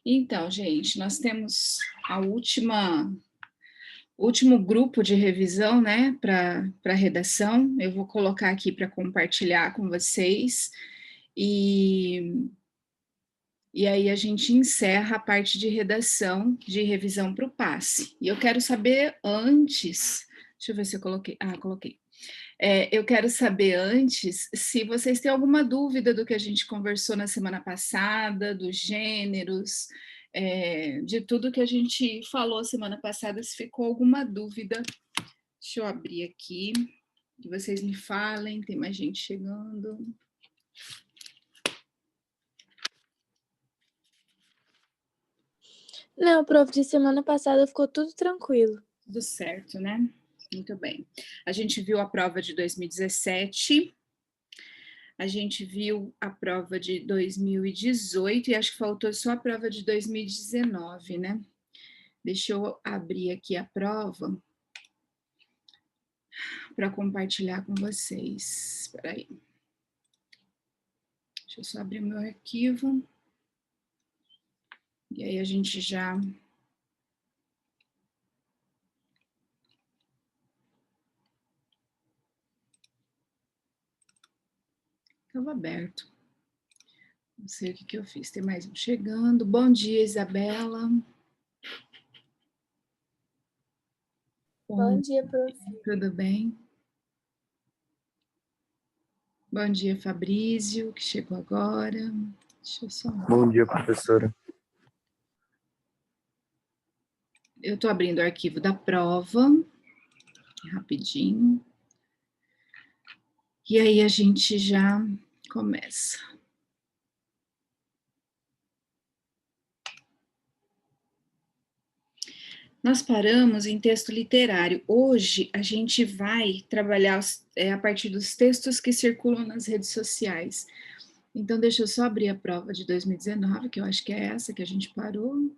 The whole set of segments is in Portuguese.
Então, gente, nós temos a último grupo de revisão, né, para redação. Eu vou colocar aqui para compartilhar com vocês. E aí a gente encerra a parte de redação, de revisão para o passe. E eu quero saber antes, deixa eu ver se eu coloquei, coloquei. Eu quero saber antes se vocês têm alguma dúvida do que a gente conversou na semana passada, dos gêneros, de tudo que a gente falou semana passada, se ficou alguma dúvida. Deixa eu abrir aqui, que vocês me falem, tem mais gente chegando. Não, prof, de semana passada ficou tudo tranquilo. Tudo certo, né? Muito bem. A gente viu a prova de 2017, a gente viu a prova de 2018 e acho que faltou só a prova de 2019, né? Deixa eu abrir aqui a prova para compartilhar com vocês. Espera aí. Deixa eu só abrir o meu arquivo. E aí a gente já... Estava aberto. Não sei o que eu fiz. Tem mais um chegando. Bom dia, Isabela. Bom dia, prof. Tudo bem? Bom dia, Fabrício, que chegou agora. Deixa eu só... Bom dia, professora. Eu estou abrindo o arquivo da prova, rapidinho. E aí a gente já começa. Nós paramos em texto literário. Hoje a gente vai trabalhar a partir dos textos que circulam nas redes sociais. Então, deixa eu só abrir a prova de 2019, que eu acho que é essa que a gente parou.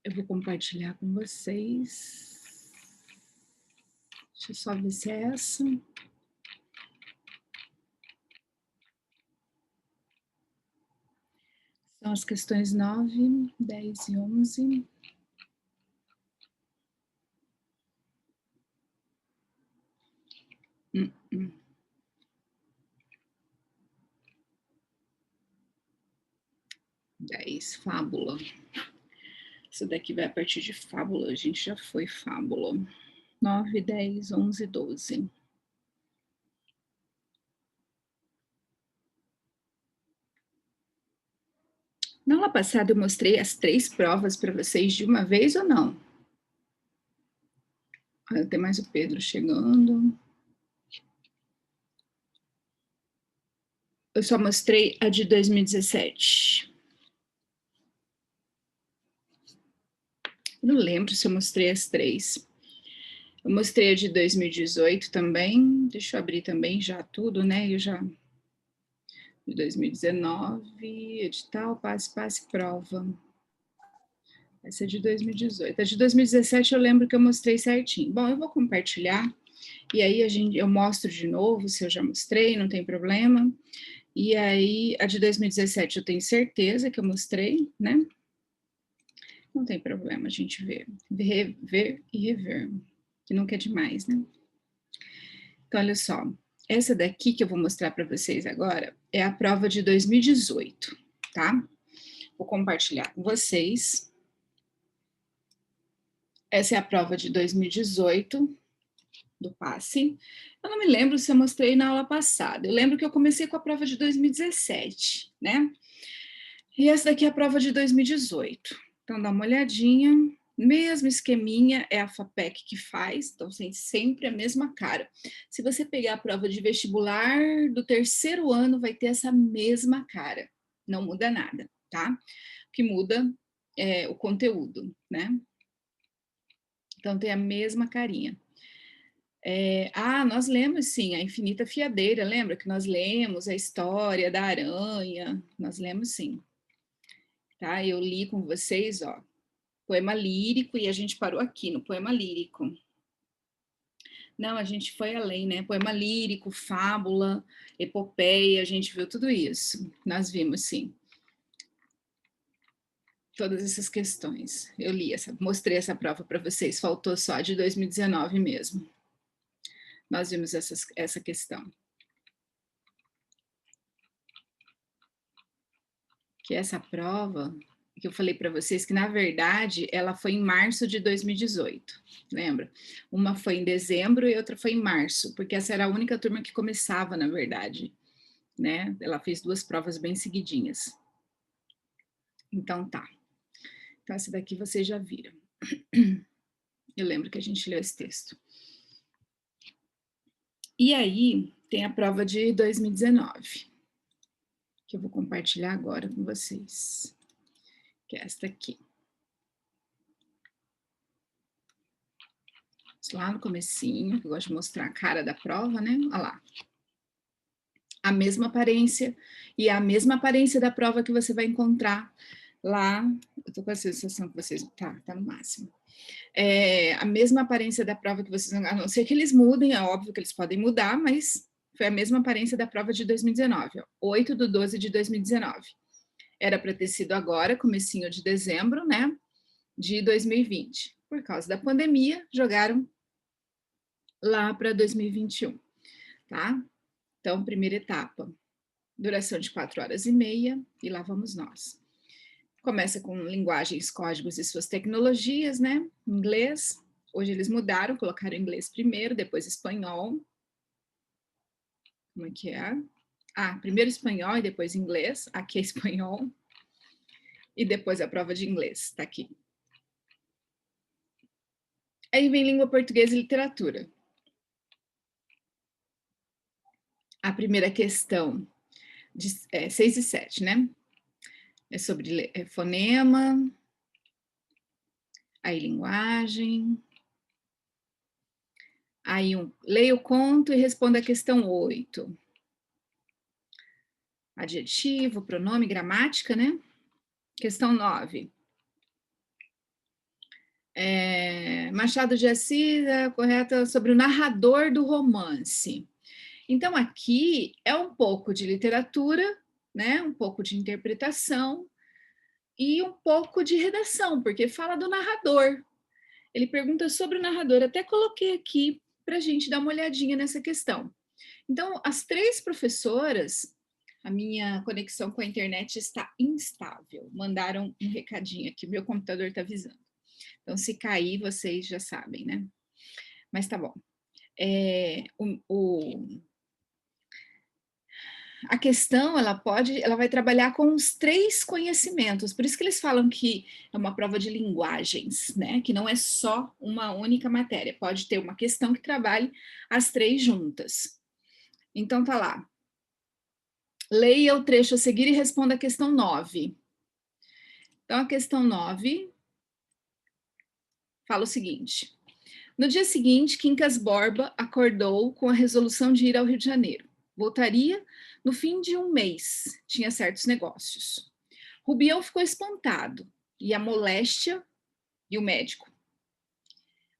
Eu vou compartilhar com vocês. Deixa eu só ver se é essa. São as questões 9, 10 e 11. Fábula. Isso daqui vai a partir de fábula, a gente já foi fábula. 9, 10, 11, 12. Na aula passada eu mostrei as 3 provas para vocês de uma vez ou não? Olha, tem mais o Pedro chegando. Eu só mostrei a de 2017. Não lembro se eu mostrei as 3. Eu mostrei a de 2018 também. Deixa eu abrir também já tudo, né? Eu já... De 2019, edital, passe, prova. Essa é de 2018. A de 2017 eu lembro que eu mostrei certinho. Bom, eu vou compartilhar. E aí eu mostro de novo, se eu já mostrei, não tem problema. E aí, a de 2017 eu tenho certeza que eu mostrei, né? Não tem problema a gente ver e rever, que nunca é demais, né? Então, olha só, essa daqui que eu vou mostrar para vocês agora é a prova de 2018, tá? Vou compartilhar com vocês. Essa é a prova de 2018, do passe. Eu não me lembro se eu mostrei na aula passada. Eu lembro que eu comecei com a prova de 2017, né? E essa daqui é a prova de 2018. Então, dá uma olhadinha. Mesmo esqueminha, é a FAPEC que faz, então tem sempre a mesma cara. Se você pegar a prova de vestibular do 3º ano, vai ter essa mesma cara. Não muda nada, tá? O que muda é o conteúdo, né? Então, tem a mesma carinha. Nós lemos sim, a Infinita Fiadeira, lembra que nós lemos a história da aranha? Nós lemos sim. Tá? Eu li com vocês, ó, poema lírico, e a gente parou aqui no poema lírico. Não, a gente foi além, né? Poema lírico, fábula, epopeia, a gente viu tudo isso. Nós vimos, sim. todas essas questões. Eu li mostrei essa prova para vocês, faltou só a de 2019 mesmo. Nós vimos essa questão. Que essa prova, que eu falei para vocês, que na verdade ela foi em março de 2018, lembra? Uma foi em dezembro e outra foi em março, porque essa era a única turma que começava, na verdade, né? Ela fez 2 provas bem seguidinhas. Então tá. Então essa daqui vocês já viram. Eu lembro que a gente leu esse texto. E aí tem a prova de 2019, que eu vou compartilhar agora com vocês, que é esta aqui. Lá no comecinho, que eu gosto de mostrar a cara da prova, né? Olha lá. A mesma aparência, e a mesma aparência da prova que você vai encontrar lá. Eu tô com a sensação que vocês... Tá no máximo. A mesma aparência da prova que vocês... A não ser que eles mudem, é óbvio que eles podem mudar, mas foi a mesma aparência da prova de 2019, ó, 8/12 de 2019. Era para ter sido agora, comecinho de dezembro, né? De 2020. Por causa da pandemia, jogaram lá para 2021, tá? Então, primeira etapa, duração de 4h30, e lá vamos nós. Começa com linguagens, códigos e suas tecnologias, né? Inglês. Hoje eles mudaram, colocaram inglês primeiro, depois espanhol. Como é que é? Primeiro espanhol e depois inglês. Aqui é espanhol. E depois a prova de inglês, tá aqui. Aí vem língua portuguesa e literatura. A primeira questão, de 6 e 7, né? É sobre fonema, aí linguagem. Aí leia o conto e responda a questão 8. Adjetivo, pronome, gramática, né? Questão 9. Machado de Assis, correta sobre o narrador do romance. Então, aqui é um pouco de literatura, né? Um pouco de interpretação e um pouco de redação, porque fala do narrador. Ele pergunta sobre o narrador. Até coloquei aqui para a gente dar uma olhadinha nessa questão. Então, as 3 professoras, a minha conexão com a internet está instável. Mandaram um recadinho aqui, meu computador está avisando. Então, se cair, vocês já sabem, né? Mas tá bom. A questão, ela vai trabalhar com os 3 conhecimentos. Por isso que eles falam que é uma prova de linguagens, né? Que não é só uma única matéria. Pode ter uma questão que trabalhe as 3 juntas. Então, tá lá. Leia o trecho a seguir e responda a questão 9. Então, a questão 9 fala o seguinte. No dia seguinte, Quincas Borba acordou com a resolução de ir ao Rio de Janeiro. Voltaria no fim de um mês. Tinha certos negócios. Rubião ficou espantado. E a moléstia e o médico.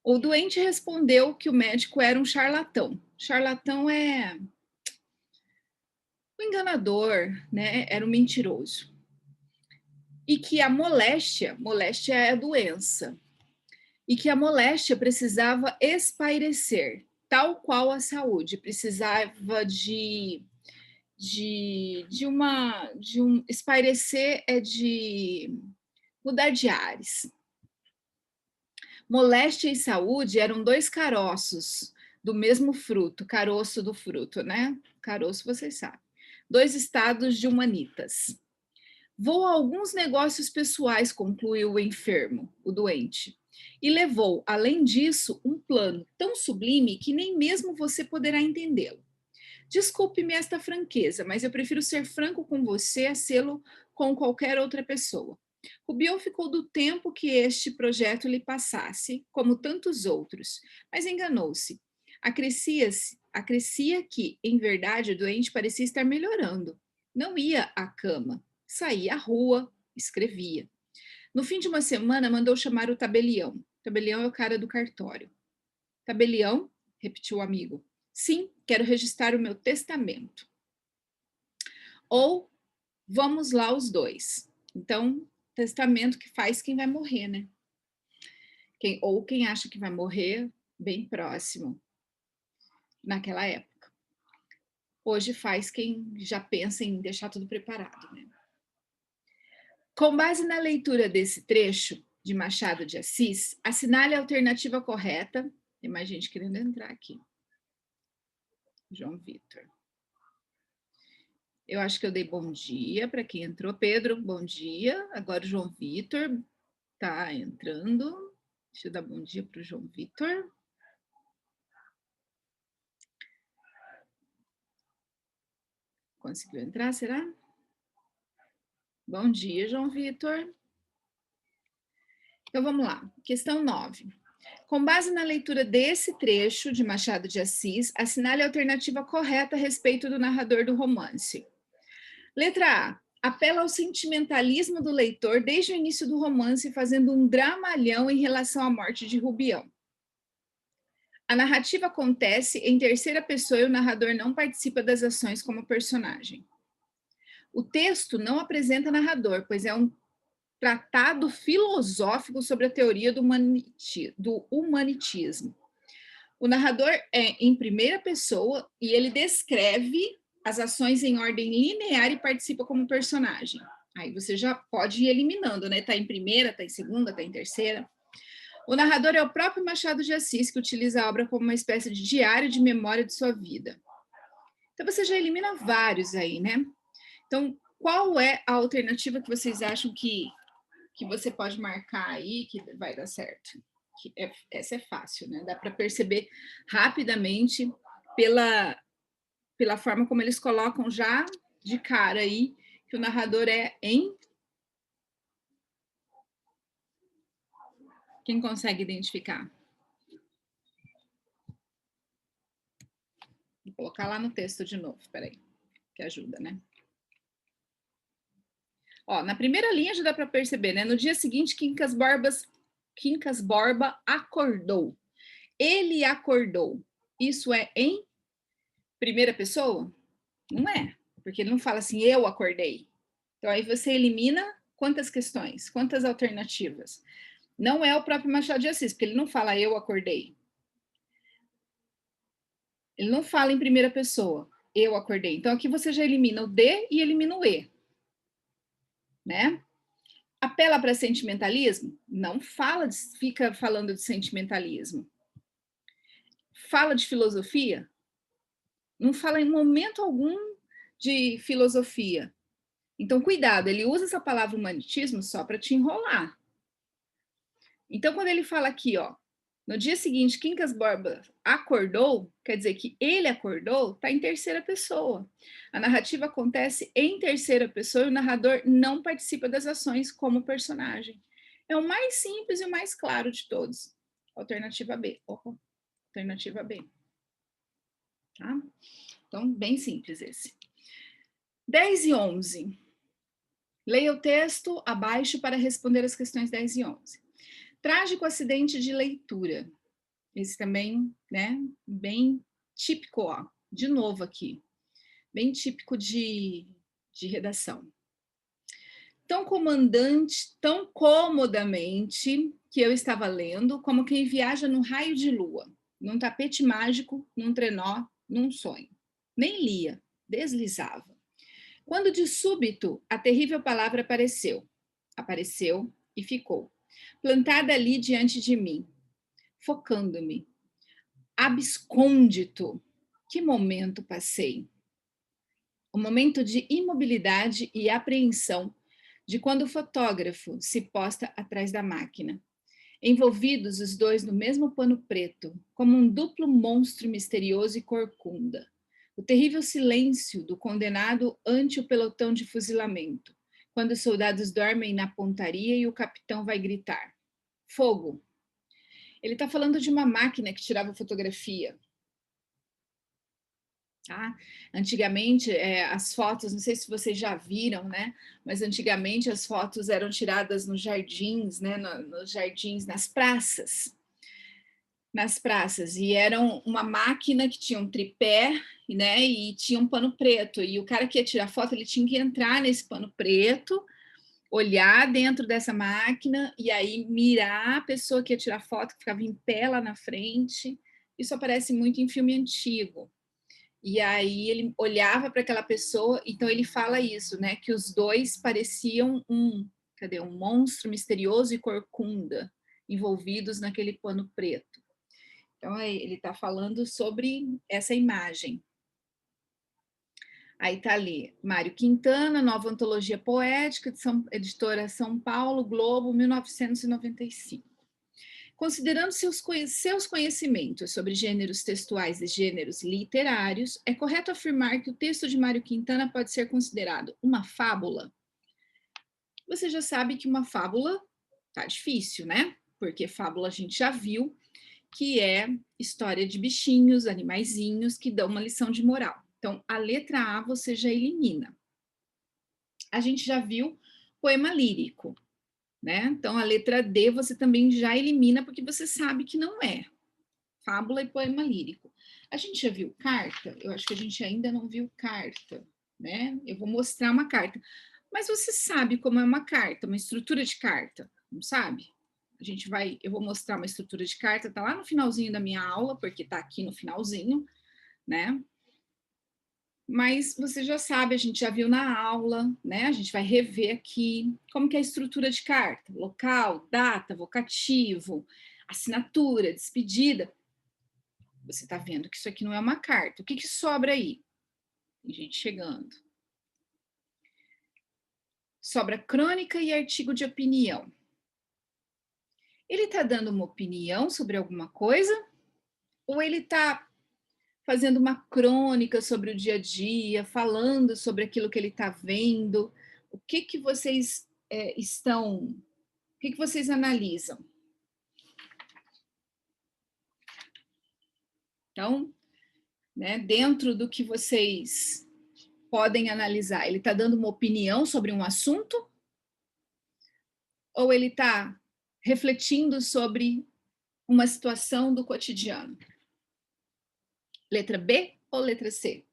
O doente respondeu que o médico era um charlatão. Charlatão é um enganador, né? Era um mentiroso. E que a moléstia é a doença, e que a moléstia precisava espairecer, tal qual a saúde, precisava de espairecer é de mudar de ares. Moléstia e saúde eram 2 caroços do mesmo fruto, caroço do fruto, né? Caroço, vocês sabem. 2 estados de humanitas. Vou a alguns negócios pessoais, concluiu o enfermo, o doente, e levou, além disso, um plano tão sublime que nem mesmo você poderá entendê-lo. Desculpe-me esta franqueza, mas eu prefiro ser franco com você a sê-lo com qualquer outra pessoa. Rubião ficou do tempo que este projeto lhe passasse, como tantos outros, mas enganou-se. Acrescia que, em verdade, o doente parecia estar melhorando. Não ia à cama, saía à rua, escrevia. No fim de uma semana, mandou chamar o tabelião. Tabelião é o cara do cartório. Tabelião, repetiu o amigo. Sim, quero registrar o meu testamento. Ou vamos lá os 2. Então, testamento que faz quem vai morrer, né? Ou quem acha que vai morrer bem próximo, naquela época. Hoje faz quem já pensa em deixar tudo preparado, né? Com base na leitura desse trecho de Machado de Assis, assinale a alternativa correta. Tem mais gente querendo entrar aqui. João Vitor. Eu acho que eu dei bom dia para quem entrou. Pedro, bom dia. Agora o João Vitor está entrando. Deixa eu dar bom dia para o João Vitor. Conseguiu entrar, será? Bom dia, João Vitor. Então vamos lá. Questão 9. Com base na leitura desse trecho de Machado de Assis, assinale a alternativa correta a respeito do narrador do romance. Letra A. Apela ao sentimentalismo do leitor desde o início do romance, fazendo um dramalhão em relação à morte de Rubião. A narrativa acontece em terceira pessoa e o narrador não participa das ações como personagem. O texto não apresenta narrador, pois é um tratado filosófico sobre a teoria do humanitismo. O narrador é em primeira pessoa e ele descreve as ações em ordem linear e participa como personagem. Aí você já pode ir eliminando, né? Tá em primeira, tá em segunda, tá em terceira. O narrador é o próprio Machado de Assis, que utiliza a obra como uma espécie de diário de memória de sua vida. Então você já elimina vários aí, né? Então, qual é a alternativa que vocês acham que você pode marcar aí que vai dar certo? Essa é fácil, né? Dá para perceber rapidamente pela forma como eles colocam já de cara aí que o narrador é em... Quem consegue identificar? Vou colocar lá no texto de novo, peraí, que ajuda, né? Ó, na primeira linha já dá para perceber, né? No dia seguinte, Quincas Borba acordou. Ele acordou. Isso é em primeira pessoa? Não é, porque ele não fala assim, eu acordei. Então aí você elimina quantas questões, quantas alternativas. Não é o próprio Machado de Assis, porque ele não fala eu acordei. Ele não fala em primeira pessoa, eu acordei. Então aqui você já elimina o D e elimina o E, né? Apela para sentimentalismo? Não fala, fica falando de sentimentalismo. Fala de filosofia? Não fala em momento algum de filosofia. Então, cuidado, ele usa essa palavra humanitismo só para te enrolar. Então, quando ele fala aqui, ó, no dia seguinte, Quincas Borba acordou, quer dizer que ele acordou, está em terceira pessoa. A narrativa acontece em terceira pessoa e o narrador não participa das ações como personagem. É o mais simples e o mais claro de todos. Alternativa B. Alternativa B. Tá? Então, bem simples esse. 10 e 11. Leia o texto abaixo para responder as questões 10 e 11. Trágico acidente de leitura. Esse também, né, bem típico, ó, de novo aqui, bem típico de redação. Tão comodamente que eu estava lendo, como quem viaja num raio de lua, num tapete mágico, num trenó, num sonho. Nem lia, deslizava. Quando de súbito a terrível palavra apareceu e ficou, plantada ali diante de mim, focando-me. Abscôndito. Que momento passei? O momento de imobilidade e apreensão de quando o fotógrafo se posta atrás da máquina, envolvidos os dois no mesmo pano preto, como um duplo monstro misterioso e corcunda. O terrível silêncio do condenado ante o pelotão de fuzilamento, quando os soldados dormem na pontaria e o capitão vai gritar: fogo! Ele está falando de uma máquina que tirava fotografia. Tá? Antigamente, as fotos, não sei se vocês já viram, né? Mas antigamente as fotos eram tiradas nos jardins, né? Nos jardins, nas praças. Nas praças. E eram uma máquina que tinha um tripé, né? E tinha um pano preto. E o cara que ia tirar foto, ele tinha que entrar nesse pano preto olhar dentro dessa máquina e aí mirar a pessoa que ia tirar foto, que ficava em pé lá na frente. Isso aparece muito em filme antigo. E aí ele olhava para aquela pessoa, então ele fala isso, né? Que os dois pareciam um monstro misterioso e corcunda, envolvidos naquele pano preto. Então ele está falando sobre essa imagem. Aí está ali, Mário Quintana, Nova Antologia Poética, editora São Paulo, Globo, 1995. Considerando seus conhecimentos sobre gêneros textuais e gêneros literários, é correto afirmar que o texto de Mário Quintana pode ser considerado uma fábula? Você já sabe que uma fábula tá difícil, né? Porque fábula a gente já viu que é história de bichinhos, animaizinhos que dão uma lição de moral. Então, a letra A você já elimina. A gente já viu poema lírico, né? Então, a letra D você também já elimina, porque você sabe que não é fábula e poema lírico. A gente já viu carta? Eu acho que a gente ainda não viu carta, né? Eu vou mostrar uma carta. Mas você sabe como é uma carta, uma estrutura de carta, não sabe? Eu vou mostrar uma estrutura de carta, tá lá no finalzinho da minha aula, porque tá aqui no finalzinho, né? Mas você já sabe, a gente já viu na aula, né? A gente vai rever aqui como que é a estrutura de carta: local, data, vocativo, assinatura, despedida. Você está vendo que isso aqui não é uma carta. O que, que sobra aí? Tem gente chegando. Sobra crônica e artigo de opinião. Ele está dando uma opinião sobre alguma coisa? Ou ele está fazendo uma crônica sobre o dia a dia, falando sobre aquilo que ele está vendo? O que que vocês o que que vocês analisam? Então, né, dentro do que vocês podem analisar, ele está dando uma opinião sobre um assunto? Ou ele está refletindo sobre uma situação do cotidiano? Letra B ou letra C?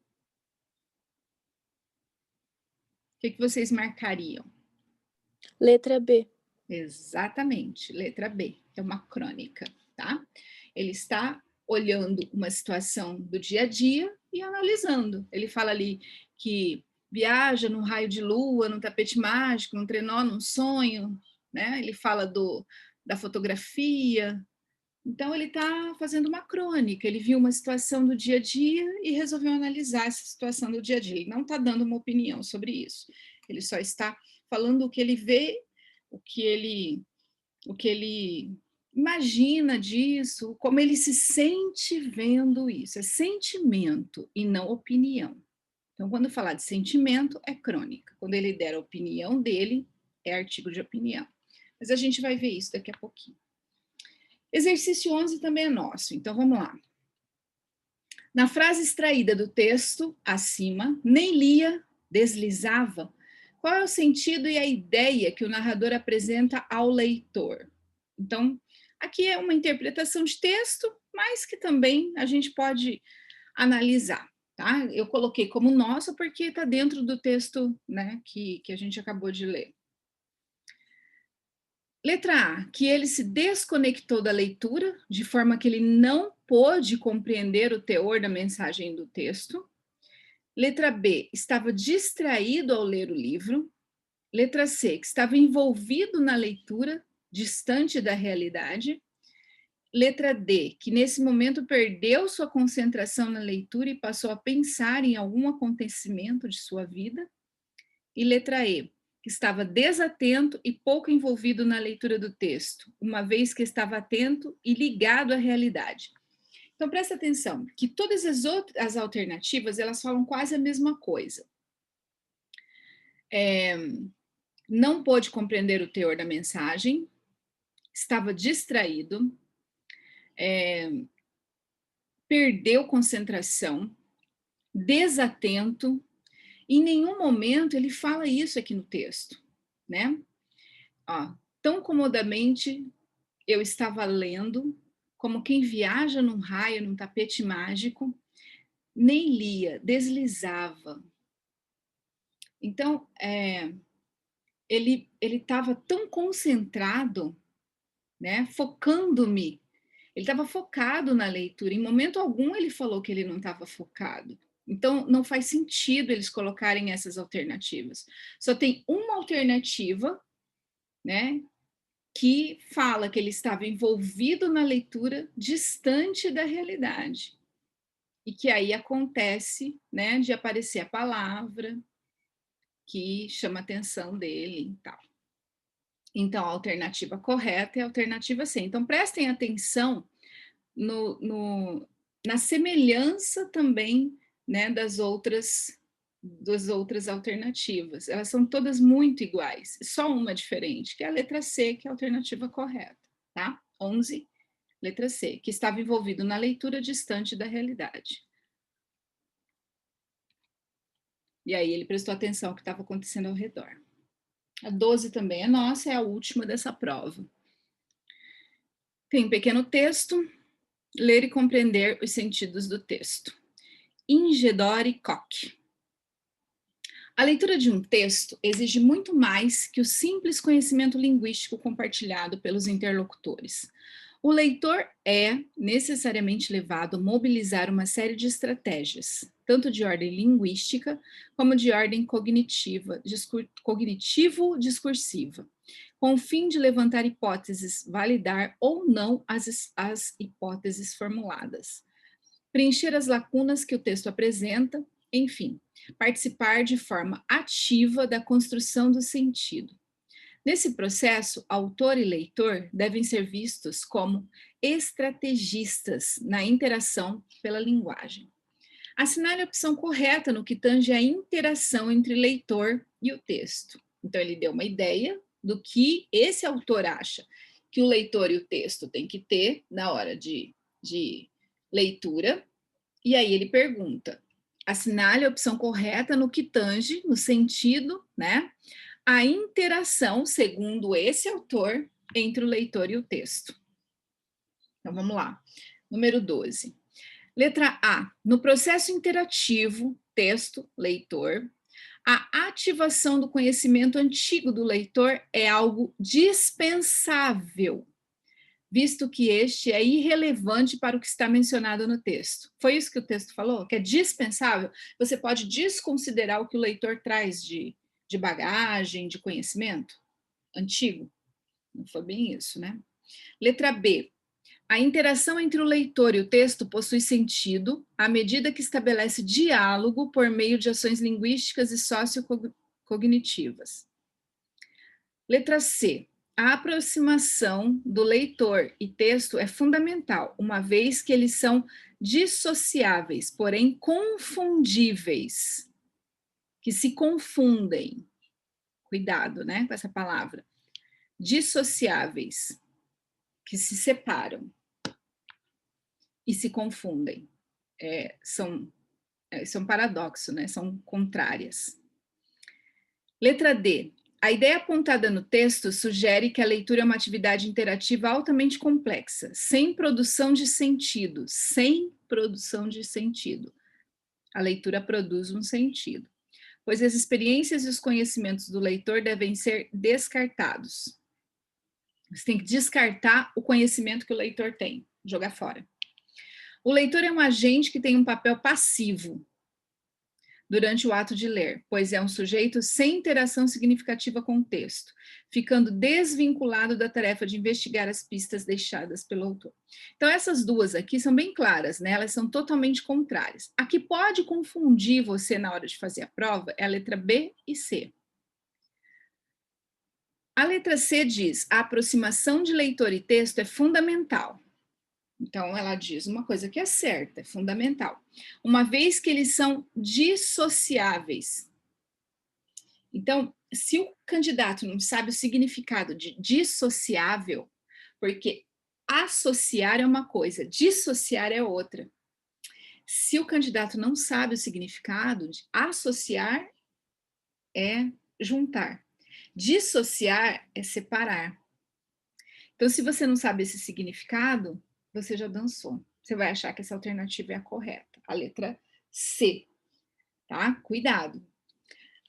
O que, que vocês marcariam? Letra B. Exatamente, letra B, é uma crônica, tá? Ele está olhando uma situação do dia a dia e analisando. Ele fala ali que viaja num raio de lua, num tapete mágico, num trenó, num sonho, né? Ele fala da fotografia. Então ele está fazendo uma crônica, ele viu uma situação do dia a dia e resolveu analisar essa situação do dia a dia. Ele não está dando uma opinião sobre isso, ele só está falando o que ele vê, o que ele imagina disso, como ele se sente vendo isso. É sentimento e não opinião. Então, quando falar de sentimento, é crônica. Quando ele der a opinião dele, é artigo de opinião. Mas a gente vai ver isso daqui a pouquinho. Exercício 11 também é nosso, então vamos lá. Na frase extraída do texto, acima, nem lia, deslizava. Qual é o sentido e a ideia que o narrador apresenta ao leitor? Então, aqui é uma interpretação de texto, mas que também a gente pode analisar, tá? Eu coloquei como nossa porque está dentro do texto, né, que a gente acabou de ler. Letra A, que ele se desconectou da leitura, de forma que ele não pôde compreender o teor da mensagem do texto. Letra B, estava distraído ao ler o livro. Letra C, que estava envolvido na leitura, distante da realidade. Letra D, que nesse momento perdeu sua concentração na leitura e passou a pensar em algum acontecimento de sua vida. E letra E, que estava desatento e pouco envolvido na leitura do texto, uma vez que estava atento e ligado à realidade. Então, presta atenção, que todas as alternativas, elas falam quase a mesma coisa. Não pôde compreender o teor da mensagem, estava distraído, perdeu concentração, desatento. Em nenhum momento ele fala isso aqui no texto, né? Ó, tão comodamente eu estava lendo, como quem viaja num raio, num tapete mágico, nem lia, deslizava. Então, ele estava tão concentrado, né, focando-me. Ele estava focado na leitura. Em momento algum ele falou que ele não estava focado. Então, não faz sentido eles colocarem essas alternativas. Só tem uma alternativa, né, que fala que ele estava envolvido na leitura, distante da realidade. E que aí acontece, né, de aparecer a palavra que chama a atenção dele e tal. Então, a alternativa correta é a alternativa C. Então, prestem atenção na semelhança também, né, das outras alternativas. Elas são todas muito iguais, só uma diferente, que é a letra C, que é a alternativa correta, tá? 11, letra C, que estava envolvido na leitura distante da realidade. E aí ele prestou atenção ao que estava acontecendo ao redor. A 12 também é nossa, é a última dessa prova. Tem um pequeno texto, ler e compreender os sentidos do texto. Ingedore Koch. A leitura de um texto exige muito mais que o simples conhecimento linguístico compartilhado pelos interlocutores. O leitor é necessariamente levado a mobilizar uma série de estratégias, tanto de ordem linguística como de ordem cognitivo-discursiva, com o fim de levantar hipóteses, validar ou não as hipóteses formuladas, preencher as lacunas que o texto apresenta, enfim, participar de forma ativa da construção do sentido. Nesse processo, autor e leitor devem ser vistos como estrategistas na interação pela linguagem. Assinale a opção correta no que tange a interação entre leitor e o texto. Então, ele deu uma ideia do que esse autor acha que o leitor e o texto têm que ter na hora de leitura, e aí ele pergunta: assinale a opção correta no que tange, no sentido, né, a interação, segundo esse autor, entre o leitor e o texto. Então, vamos lá. Número 12. Letra A. No processo interativo, texto, leitor, a ativação do conhecimento antigo do leitor é algo dispensável, visto que este é irrelevante para o que está mencionado no texto. Foi isso que o texto falou? Que é dispensável? Você pode desconsiderar o que o leitor traz de bagagem, de conhecimento antigo? Não foi bem isso, né? Letra B. A interação entre o leitor e o texto possui sentido à medida que estabelece diálogo por meio de ações linguísticas e sociocognitivas. Letra C. A aproximação do leitor e texto é fundamental, uma vez que eles são dissociáveis, porém confundíveis, que se confundem. Cuidado, né, com essa palavra. Dissociáveis, que se separam e se confundem. São um paradoxo, né? São contrárias. Letra D. A ideia apontada no texto sugere que a leitura é uma atividade interativa altamente complexa, sem produção de sentido. Sem produção de sentido. A leitura produz um sentido, pois as experiências e os conhecimentos do leitor devem ser descartados. Você tem que descartar o conhecimento que o leitor tem, jogar fora. O leitor é um agente que tem um papel passivo durante o ato de ler, pois é um sujeito sem interação significativa com o texto, ficando desvinculado da tarefa de investigar as pistas deixadas pelo autor. Então, essas duas aqui são bem claras, né? Elas são totalmente contrárias. A que pode confundir você na hora de fazer a prova é a letra B e C. A letra C diz: a aproximação de leitor e texto é fundamental. Então, ela diz uma coisa que é certa, é fundamental. Uma vez que eles são dissociáveis. Então, se o candidato não sabe o significado de dissociável, porque associar é uma coisa, dissociar é outra. Se o candidato não sabe o significado, de associar é juntar. Dissociar é separar. Então, se você não sabe esse significado, você já dançou. Você vai achar que essa alternativa é a correta, a letra C, tá? Cuidado.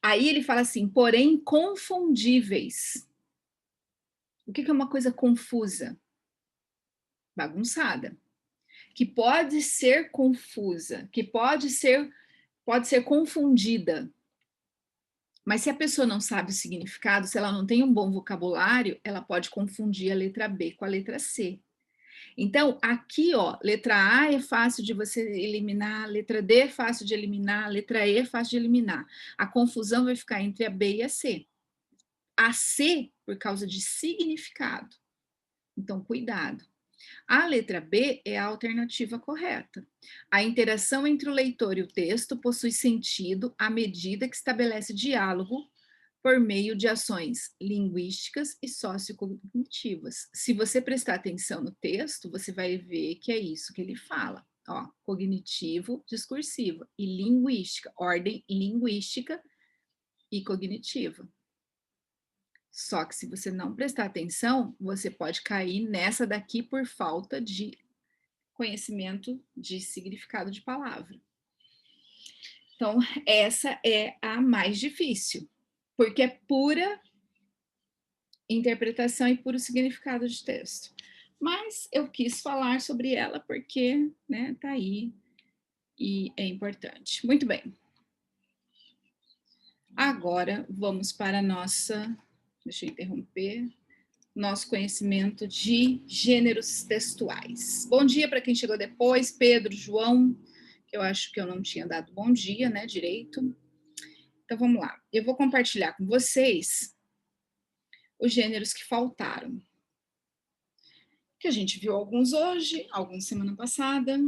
Aí ele fala assim, porém confundíveis. O que é uma coisa confusa? Bagunçada. Que pode ser confusa, que pode ser confundida. Mas se a pessoa não sabe o significado, se ela não tem um bom vocabulário, ela pode confundir a letra B com a letra C. Então, aqui, ó, letra A é fácil de você eliminar, letra D é fácil de eliminar, letra E é fácil de eliminar. A confusão vai ficar entre a B e a C. A C, por causa de significado. Então, cuidado. A letra B é a alternativa correta. A interação entre o leitor e o texto possui sentido à medida que estabelece diálogo por meio de ações linguísticas e sociocognitivas. Se você prestar atenção no texto, você vai ver que é isso que ele fala. Ó, cognitivo, discursiva e linguística, ordem linguística e cognitiva. Só que se você não prestar atenção, você pode cair nessa daqui por falta de conhecimento de significado de palavra. Então, essa é a mais difícil, porque é pura interpretação e puro significado de texto. Mas eu quis falar sobre ela porque, né, tá aí e é importante. Muito bem. Agora vamos para a nossa, deixa eu interromper, nosso conhecimento de gêneros textuais. Bom dia para quem chegou depois, Pedro, João, que eu acho que eu não tinha dado bom dia, né, direito. Então vamos lá. Eu vou compartilhar com vocês os gêneros que faltaram. Que a gente viu alguns hoje, alguns semana passada.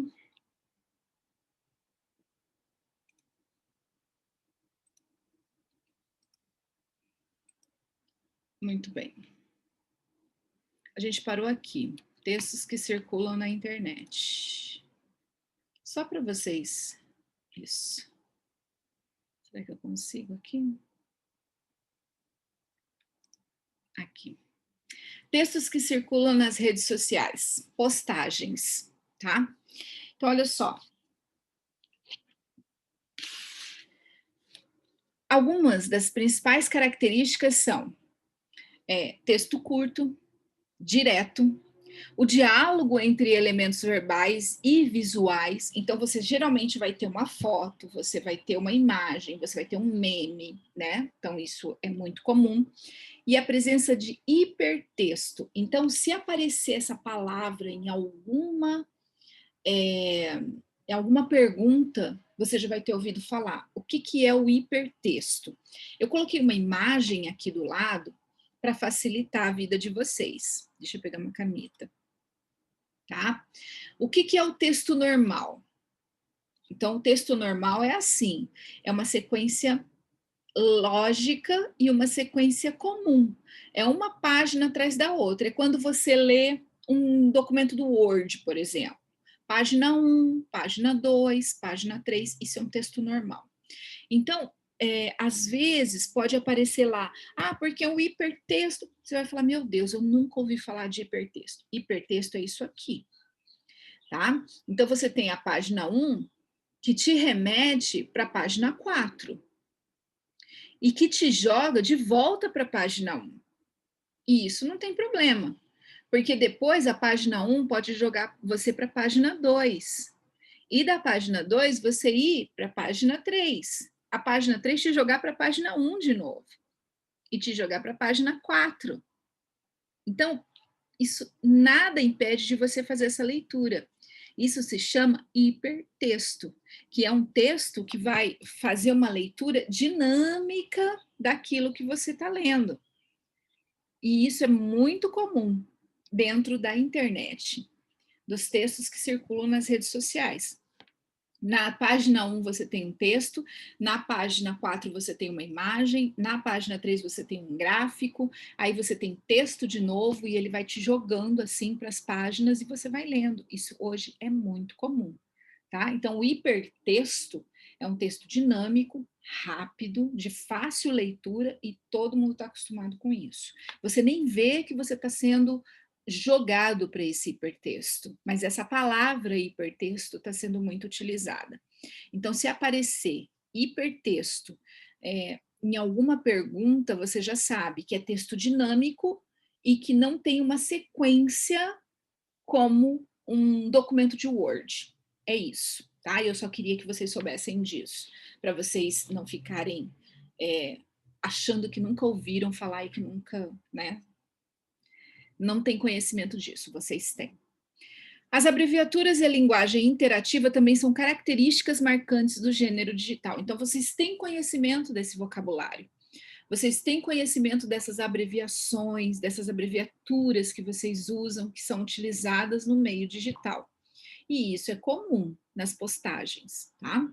Muito bem. A gente parou aqui. Textos que circulam na internet. Só para vocês. Isso. Será que eu consigo aqui? Aqui. Textos que circulam nas redes sociais. Postagens, tá? Então, olha só. Algumas das principais características são texto curto, direto, o diálogo entre elementos verbais e visuais. Então, você geralmente vai ter uma foto, você vai ter uma imagem, você vai ter um meme, né? Então, isso é muito comum. E a presença de hipertexto. Então, se aparecer essa palavra em alguma pergunta, você já vai ter ouvido falar. O que é o hipertexto? Eu coloquei uma imagem aqui do lado para facilitar a vida de vocês. Deixa eu pegar uma caneta. Tá? O que é o texto normal? Então, o texto normal é assim: é uma sequência lógica e uma sequência comum. É uma página atrás da outra. É quando você lê um documento do Word, por exemplo. Página 1, página 2, página 3, isso é um texto normal. Então, às vezes pode aparecer lá, porque é um hipertexto. Você vai falar, meu Deus, eu nunca ouvi falar de hipertexto. Hipertexto é isso aqui, tá? Então, você tem a página 1, que te remete para a página 4 e que te joga de volta para a página 1. E isso não tem problema, porque depois a página 1 pode jogar você para a página 2. E da página 2 você ir para a página 3. A página 3 te jogar para a página 1 de novo. E te jogar para a página 4. Então, isso nada impede de você fazer essa leitura. Isso se chama hipertexto, que é um texto que vai fazer uma leitura dinâmica daquilo que você está lendo. E isso é muito comum dentro da internet, dos textos que circulam nas redes sociais. Na página 1 você tem um texto, na página 4 você tem uma imagem, na página 3 você tem um gráfico, aí você tem texto de novo e ele vai te jogando assim para as páginas e você vai lendo. Isso hoje é muito comum, tá? Então o hipertexto é um texto dinâmico, rápido, de fácil leitura e todo mundo está acostumado com isso. Você nem vê que você está sendo jogado para esse hipertexto, mas essa palavra hipertexto está sendo muito utilizada. Então, se aparecer hipertexto em alguma pergunta, você já sabe que é texto dinâmico e que não tem uma sequência como um documento de Word. É isso, tá? Eu só queria que vocês soubessem disso, para vocês não ficarem achando que nunca ouviram falar e que nunca, né? Não tem conhecimento disso, vocês têm. As abreviaturas e a linguagem interativa também são características marcantes do gênero digital. Então, vocês têm conhecimento desse vocabulário. Vocês têm conhecimento dessas abreviações, dessas abreviaturas que vocês usam, que são utilizadas no meio digital. E isso é comum nas postagens, tá?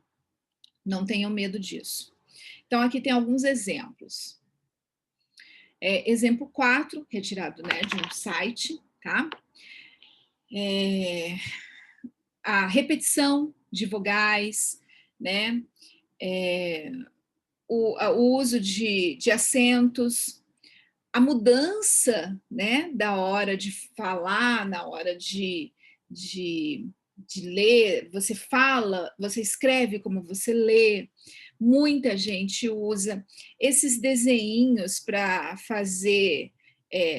Não tenham medo disso. Então, aqui tem alguns exemplos. Exemplo 4, retirado, né, de um site, tá? A repetição de vogais, né? O uso de acentos, a mudança, né, da hora de falar, na hora de ler, você fala, você escreve como você lê. Muita gente usa esses desenhinhos para fazer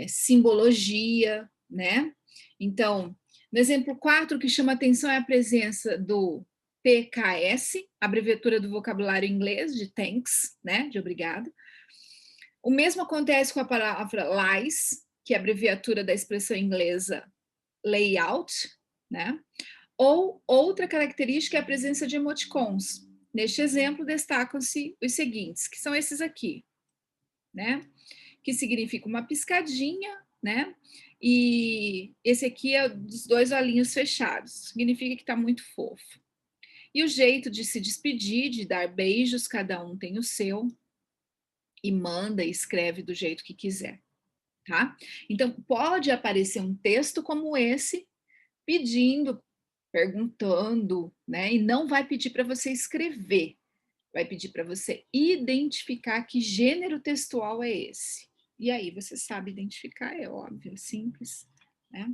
simbologia, né? Então, no exemplo 4, o que chama atenção é a presença do TKS, abreviatura do vocabulário inglês, de thanks, né? De obrigado. O mesmo acontece com a palavra lies, que é a abreviatura da expressão inglesa layout, né? Ou outra característica é a presença de emoticons. Neste exemplo, destacam-se os seguintes, que são esses aqui, né? Que significa uma piscadinha, né? E esse aqui é dos 2 olhinhos fechados, significa que está muito fofo. E o jeito de se despedir, de dar beijos, cada um tem o seu, e manda e escreve do jeito que quiser, tá? Então, pode aparecer um texto como esse, pedindo, perguntando, né? E não vai pedir para você escrever, vai pedir para você identificar que gênero textual é esse. E aí você sabe identificar, é óbvio, é simples, né?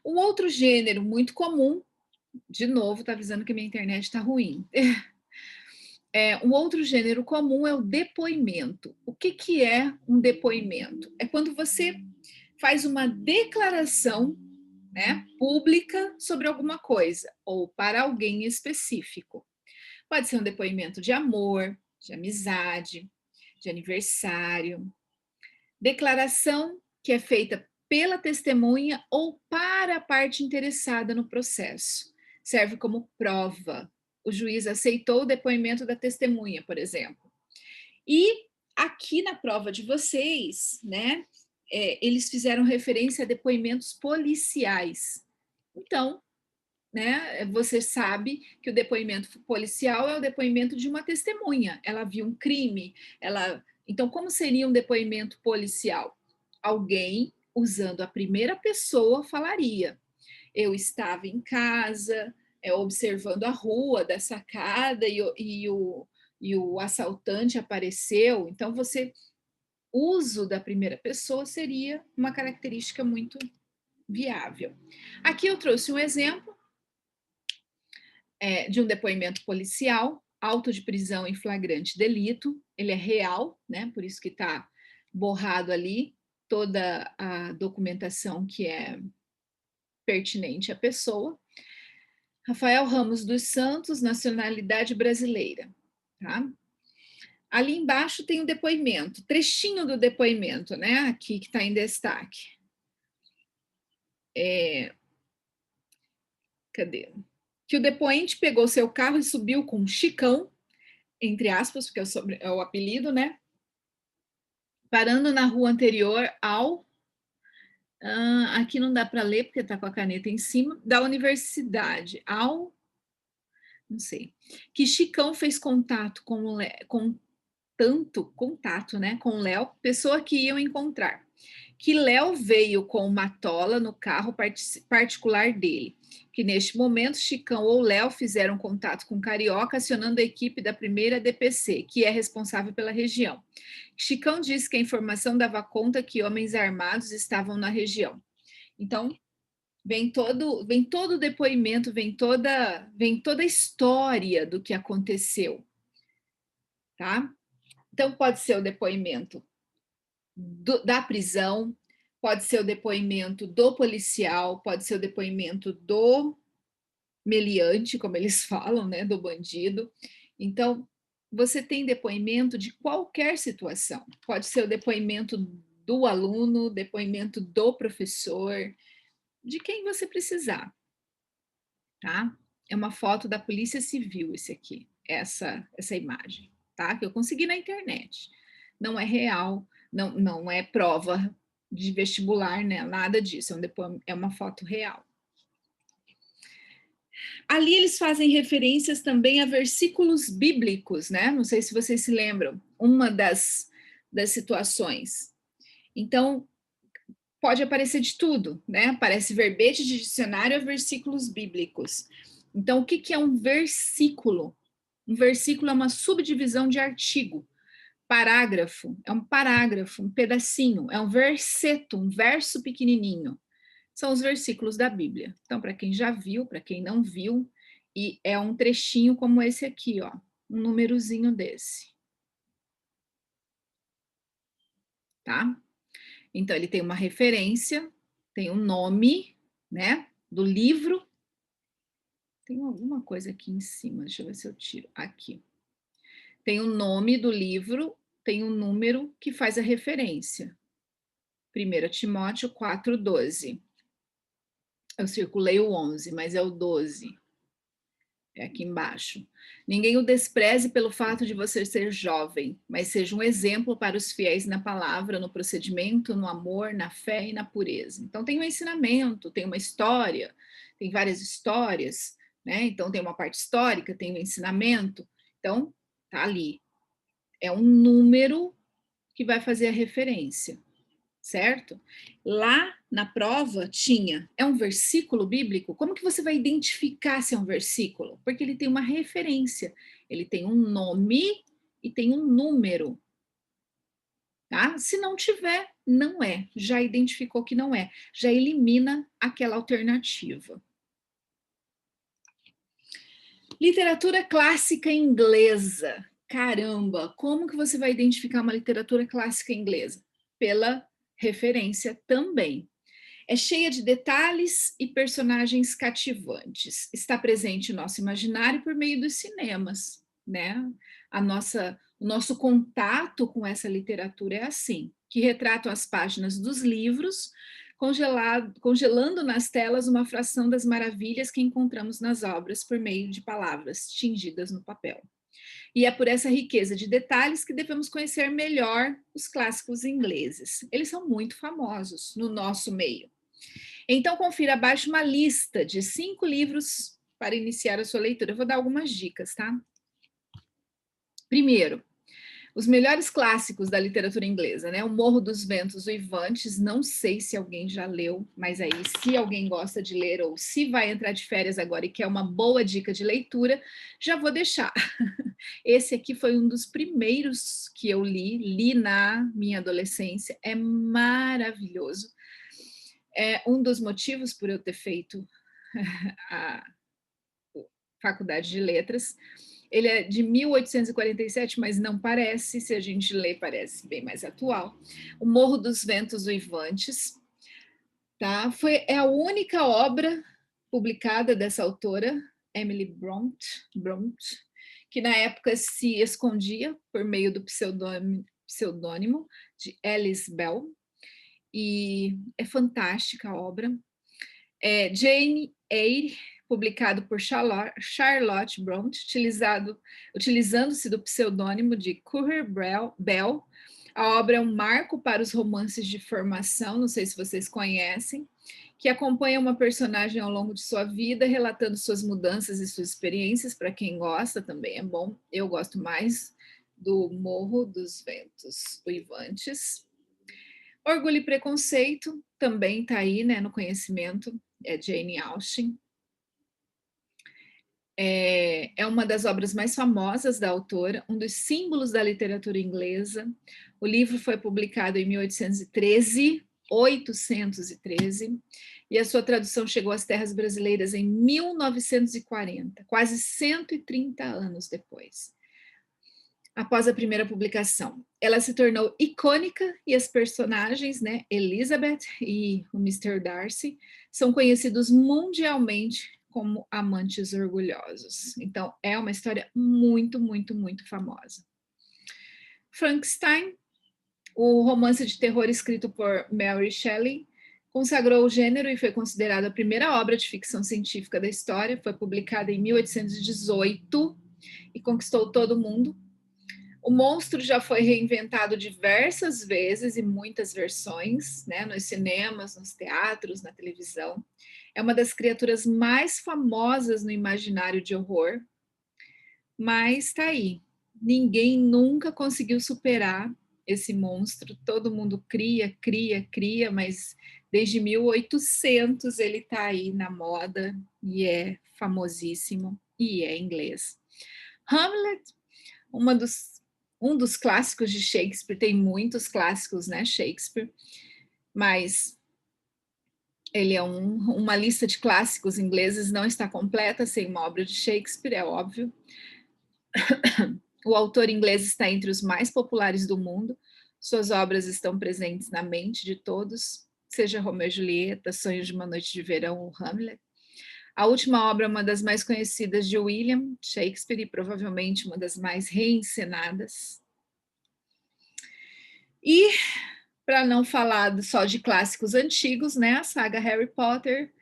Um outro gênero muito comum, de novo, tá avisando que minha internet está ruim. Um outro gênero comum é o depoimento. O que é um depoimento? É quando você faz uma declaração, né, pública sobre alguma coisa ou para alguém específico. Pode ser um depoimento de amor, de amizade, de aniversário. Declaração que é feita pela testemunha ou para a parte interessada no processo. Serve como prova. O juiz aceitou o depoimento da testemunha, por exemplo. E aqui na prova de vocês, né, eles fizeram referência a depoimentos policiais. Então, né, você sabe que o depoimento policial é o depoimento de uma testemunha. Ela viu um crime, Então, como seria um depoimento policial? Alguém usando a primeira pessoa falaria: eu estava em casa, observando a rua da sacada e o assaltante apareceu. Então, uso da primeira pessoa seria uma característica muito viável. Aqui eu trouxe um exemplo de um depoimento policial, auto de prisão em flagrante delito. Ele é real, né? Por isso que está borrado ali toda a documentação que é pertinente à pessoa. Rafael Ramos dos Santos, nacionalidade brasileira, tá? Ali embaixo tem o depoimento, trechinho do depoimento, né? Aqui que está em destaque. Cadê? Que o depoente pegou seu carro e subiu com Chicão, entre aspas, porque é o apelido, né? Parando na rua anterior ao. Aqui não dá para ler porque está com a caneta em cima, da universidade, ao. Não sei. Que Chicão fez contato com tanto contato, né, com Léo, pessoa que iam encontrar. Que Léo veio com uma tola no carro particular dele. Que neste momento Chicão ou Léo fizeram contato com Carioca, acionando a equipe da primeira DPC, que é responsável pela região. Chicão disse que a informação dava conta que homens armados estavam na região. Então, vem todo o depoimento, vem toda a história do que aconteceu, tá? Então, pode ser o depoimento da prisão, pode ser o depoimento do policial, pode ser o depoimento do meliante, como eles falam, né, do bandido. Então, você tem depoimento de qualquer situação. Pode ser o depoimento do aluno, depoimento do professor, de quem você precisar, tá? É uma foto da Polícia Civil esse aqui, essa imagem, tá? Que eu consegui na internet. Não é real, não é prova de vestibular, né? Nada disso, é uma foto real. Ali eles fazem referências também a versículos bíblicos, né? Não sei se vocês se lembram, uma das situações. Então, pode aparecer de tudo, né? Aparece verbete de dicionário a versículos bíblicos. Então, o que é um versículo? Um versículo é uma subdivisão de artigo. Parágrafo é um parágrafo, um pedacinho, é um verseto, um verso pequenininho. São os versículos da Bíblia. Então, para quem já viu, para quem não viu, e é um trechinho como esse aqui, ó, um númerozinho desse. Tá? Então, ele tem uma referência, tem um nome, né, do livro. Tem alguma coisa aqui em cima, deixa eu ver se eu tiro. Aqui. Tem o nome do livro, tem um número que faz a referência. 1 Timóteo 4:12. Eu circulei o 11, mas é o 12. É aqui embaixo. Ninguém o despreze pelo fato de você ser jovem, mas seja um exemplo para os fiéis na palavra, no procedimento, no amor, na fé e na pureza. Então tem um ensinamento, tem uma história, tem várias histórias, né? Então tem uma parte histórica, tem um ensinamento. Então tá ali. É um número que vai fazer a referência, certo? Lá na prova tinha, é um versículo bíblico? Como que você vai identificar se é um versículo? Porque ele tem uma referência, ele tem um nome e tem um número, tá? Se não tiver, não é. Já identificou que não é, já elimina aquela alternativa. Literatura clássica inglesa. Caramba, como que você vai identificar uma literatura clássica inglesa? Pela referência também. É cheia de detalhes e personagens cativantes. Está presente no nosso imaginário por meio dos cinemas, né? O nosso contato com essa literatura é assim, que retratam as páginas dos livros, congelando nas telas uma fração das maravilhas que encontramos nas obras por meio de palavras tingidas no papel. E é por essa riqueza de detalhes que devemos conhecer melhor os clássicos ingleses. Eles são muito famosos no nosso meio. Então, confira abaixo uma lista de 5 livros para iniciar a sua leitura. Eu vou dar algumas dicas, tá? Primeiro, os melhores clássicos da literatura inglesa, né? O Morro dos Ventos Uivantes, não sei se alguém já leu, mas aí, se alguém gosta de ler ou se vai entrar de férias agora e quer uma boa dica de leitura, já vou deixar. Esse aqui foi um dos primeiros que eu li na minha adolescência, é maravilhoso. É um dos motivos por eu ter feito a faculdade de letras. Ele é de 1847, mas não parece, se a gente lê, parece bem mais atual. O Morro dos Ventos Uivantes, tá? É a única obra publicada dessa autora, Emily Brontë, que na época se escondia por meio do pseudônimo de Alice Bell, e é fantástica a obra. Jane Eyre, publicado por Charlotte Brontë, utilizando-se do pseudônimo de Currer Bell. A obra é um marco para os romances de formação, não sei se vocês conhecem, que acompanha uma personagem ao longo de sua vida, relatando suas mudanças e suas experiências. Para quem gosta, também é bom. Eu gosto mais do Morro dos Ventos Uivantes. Orgulho e Preconceito também está aí, né, no conhecimento, é Jane Austen. É uma das obras mais famosas da autora, um dos símbolos da literatura inglesa. O livro foi publicado em 1813, e a sua tradução chegou às terras brasileiras em 1940, quase 130 anos depois. após a primeira publicação. Ela se tornou icônica e as personagens, né, Elizabeth e o Mr. Darcy, são conhecidos mundialmente como amantes orgulhosos. Então, é uma história muito, muito, muito famosa. Frankenstein, o romance de terror escrito por Mary Shelley, consagrou o gênero e foi considerado a primeira obra de ficção científica da história. Foi publicada em 1818 e conquistou todo o mundo. O monstro já foi reinventado diversas vezes e muitas versões, né, nos cinemas, nos teatros, na televisão. É uma das criaturas mais famosas no imaginário de horror, mas está aí. Ninguém nunca conseguiu superar esse monstro. Todo mundo cria, cria, cria, mas desde 1800 ele está aí na moda e é famosíssimo e é inglês. Hamlet, um dos clássicos de Shakespeare, tem muitos clássicos, né, Shakespeare, mas ele é uma lista de clássicos ingleses, não está completa sem uma obra de Shakespeare, é óbvio. O autor inglês está entre os mais populares do mundo, suas obras estão presentes na mente de todos, seja Romeu e Julieta, Sonhos de uma Noite de Verão ou Hamlet. A última obra é uma das mais conhecidas de William Shakespeare e provavelmente uma das mais reencenadas. E, para não falar só de clássicos antigos, né, a saga Harry Potter,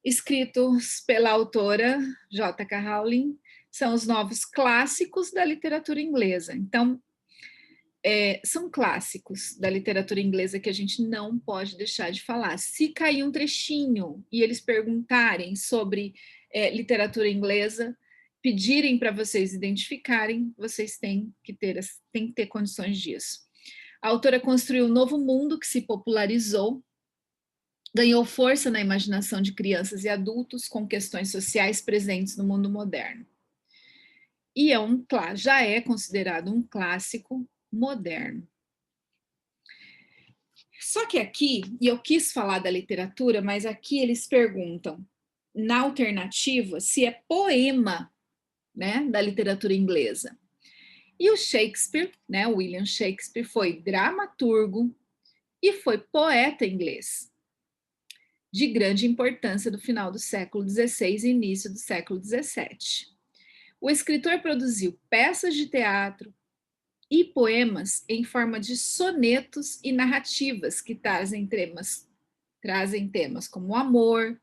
escritos pela autora J.K. Rowling, são os novos clássicos da literatura inglesa. Então, são clássicos da literatura inglesa que a gente não pode deixar de falar. Se cair um trechinho e eles perguntarem sobre literatura inglesa, pedirem para vocês identificarem, vocês têm que ter condições disso. A autora construiu um novo mundo que se popularizou, ganhou força na imaginação de crianças e adultos com questões sociais presentes no mundo moderno. E já é considerado um clássico moderno. Só que aqui, e eu quis falar da literatura, mas aqui eles perguntam, na alternativa, se é poema, né, da literatura inglesa. E o Shakespeare, né, William Shakespeare, foi dramaturgo e foi poeta inglês, de grande importância do final do século XVI e início do século XVII. O escritor produziu peças de teatro e poemas em forma de sonetos e narrativas que trazem temas como o amor,